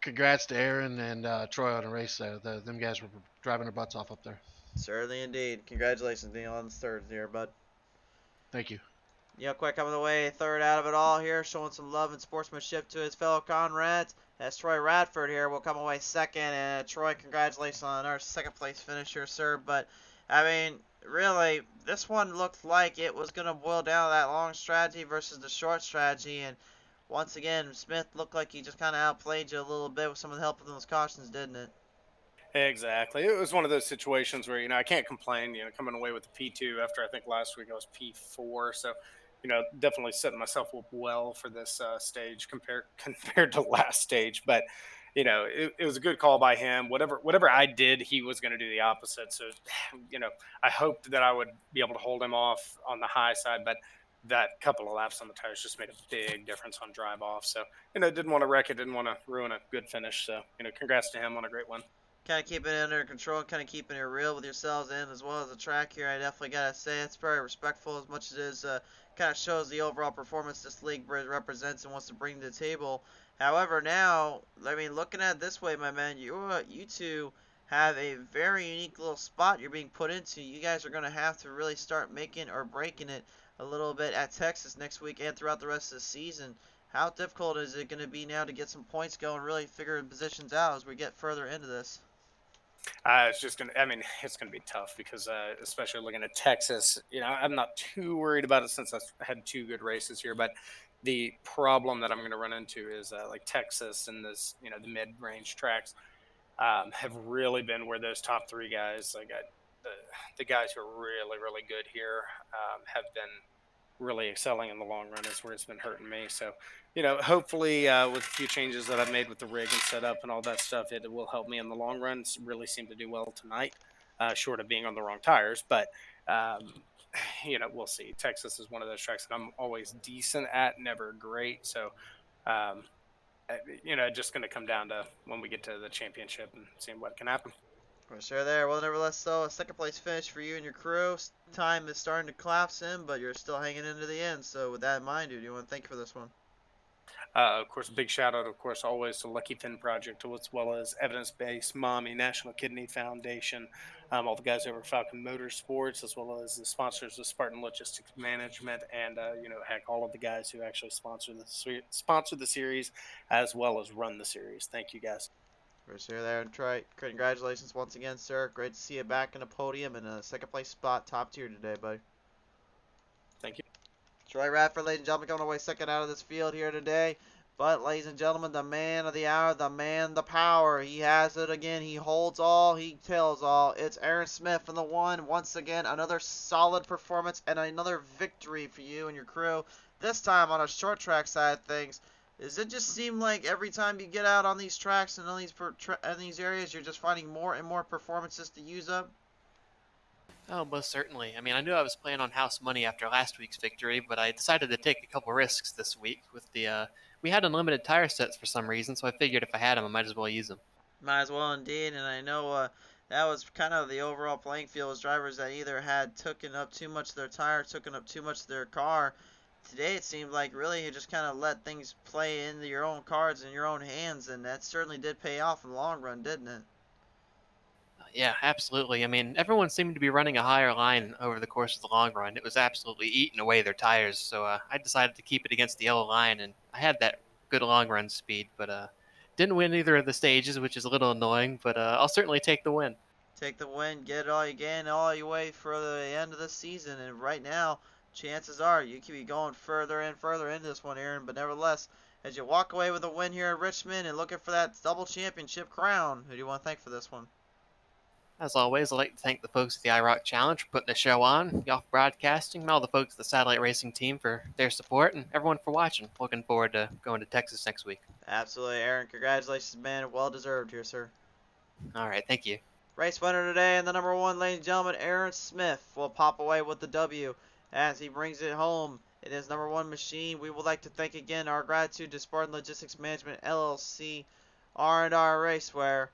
Congrats to Aaron and Troy on the race. Them guys were driving their butts off up there. Certainly indeed. Congratulations, Neil, on the third here, bud. Thank you. Neil Quick coming away third out of it all here, showing some love and sportsmanship to his fellow comrades. As Troy Radford here will come away second. And Troy, congratulations on our second place finish here, sir. But, I mean, really, this one looked like it was going to boil down to that long strategy versus the short strategy. And once again, Smith looked like he just kind of outplayed you a little bit with some of the help of those cautions, didn't it? Exactly. It was one of those situations where, I can't complain, coming away with the P2 after I think last week I was P4. So, definitely setting myself up well for this stage compared to last stage. But, it was a good call by him. Whatever I did, he was going to do the opposite. So, I hoped that I would be able to hold him off on the high side, but that couple of laps on the tires just made a big difference on drive off. So, didn't want to wreck it, didn't want to ruin a good finish. So, congrats to him on a great one. Kind of keeping it under control, kind of keeping it real with yourselves and as well as the track here. I definitely got to say it's very respectful as much as it is kind of shows the overall performance this league represents and wants to bring to the table. However, now, I mean, looking at it this way, my man, you two have a very unique little spot you're being put into. You guys are going to have to really start making or breaking it a little bit at Texas next week and throughout the rest of the season. How difficult is it going to be now to get some points going, really figure positions out as we get further into this? It's just gonna. I mean, it's gonna be tough because, especially looking at Texas, I'm not too worried about it since I've had two good races here. But the problem that I'm going to run into is like Texas and this, the mid-range tracks have really been where those top three guys, like the the guys who are really really good here, have been really excelling in the long run is where it's been hurting me. So, hopefully with a few changes that I've made with the rig and setup and all that stuff, it will help me in the long run. Really seemed to do well tonight, short of being on the wrong tires. But, we'll see. Texas is one of those tracks that I'm always decent at, never great. So, um, just going to come down to when we get to the championship and seeing what can happen. For sure there. Well, nevertheless, though, a second place finish for you and your crew. Time is starting to collapse in, but you're still hanging into the end. So with that in mind, dude, you want to thank you for this one? Of course, a big shout out, of course, always to Lucky Fin Project, as well as Evidence Based Mommy, National Kidney Foundation, all the guys over at Falcon Motorsports, as well as the sponsors of Spartan Logistics Management, and heck, all of the guys who actually sponsor the series, as well as run the series. Thank you, guys. For sure there. And Troy, congratulations once again, sir. Great to see you back in a podium and a second place spot, top tier today, buddy. Thank you. Troy Radford, ladies and gentlemen, coming away second out of this field here today. But, ladies and gentlemen, the man of the hour, the man, the power. He has it again. He holds all. He tells all. It's Aaron Smith in the one. Once again, another solid performance and another victory for you and your crew. This time on a short track side of things. Does it just seem like every time you get out on these tracks and on these areas, you're just finding more and more performances to use up? Oh, most certainly. I mean, I knew I was playing on house money after last week's victory, but I decided to take a couple risks this week with we had unlimited tire sets for some reason, so I figured if I had them, I might as well use them. Might as well indeed, and I know that was kind of the overall playing field as drivers that either had taken up too much of their tire, taken up too much of their car. Today it seemed like really you just kind of let things play into your own cards in your own hands, and that certainly did pay off in the long run, didn't it? Yeah, absolutely. I mean, everyone seemed to be running a higher line over the course of the long run. It was absolutely eating away their tires, so I decided to keep it against the yellow line, and I had that good long run speed, but didn't win either of the stages, which is a little annoying, but I'll certainly take the win. Take the win, get it all you can, all your way for the end of the season, and right now, chances are you could be going further and further into this one, Aaron, but nevertheless, as you walk away with a win here at Richmond and looking for that double championship crown, who do you want to thank for this one? As always, I'd like to thank the folks at the IROC Challenge for putting the show on, Golf Broadcasting, and all the folks at the Satellite Racing team for their support, and everyone for watching. Looking forward to going to Texas next week. Absolutely, Aaron. Congratulations, man. Well deserved here, sir. All right, thank you. Race winner today, and the number one, ladies and gentlemen, Aaron Smith will pop away with the W as he brings it home in his number one machine. We would like to thank again our gratitude to Spartan Logistics Management LLC, R&R Racewear,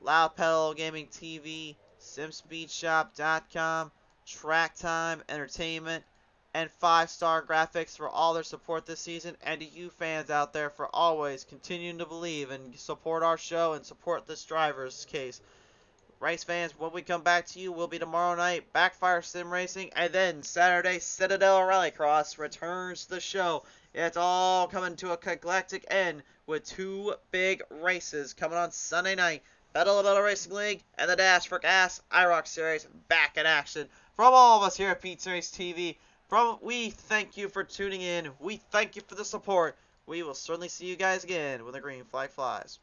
Loud Pedal Gaming TV, SimSpeedShop.com, Track Time Entertainment, and 5-Star Graphics for all their support this season, and to you fans out there for always continuing to believe and support our show and support this driver's case. Race fans, when we come back to you, will be tomorrow night, Backfire Sim Racing, and then Saturday, Citadel Rallycross returns to the show. It's all coming to a galactic end with two big races coming on Sunday night. Battle of Battle Racing League and the Dash for Gas IROC Series back in action. From all of us here at Pete Series TV, we thank you for tuning in. We thank you for the support. We will certainly see you guys again when the green flag flies.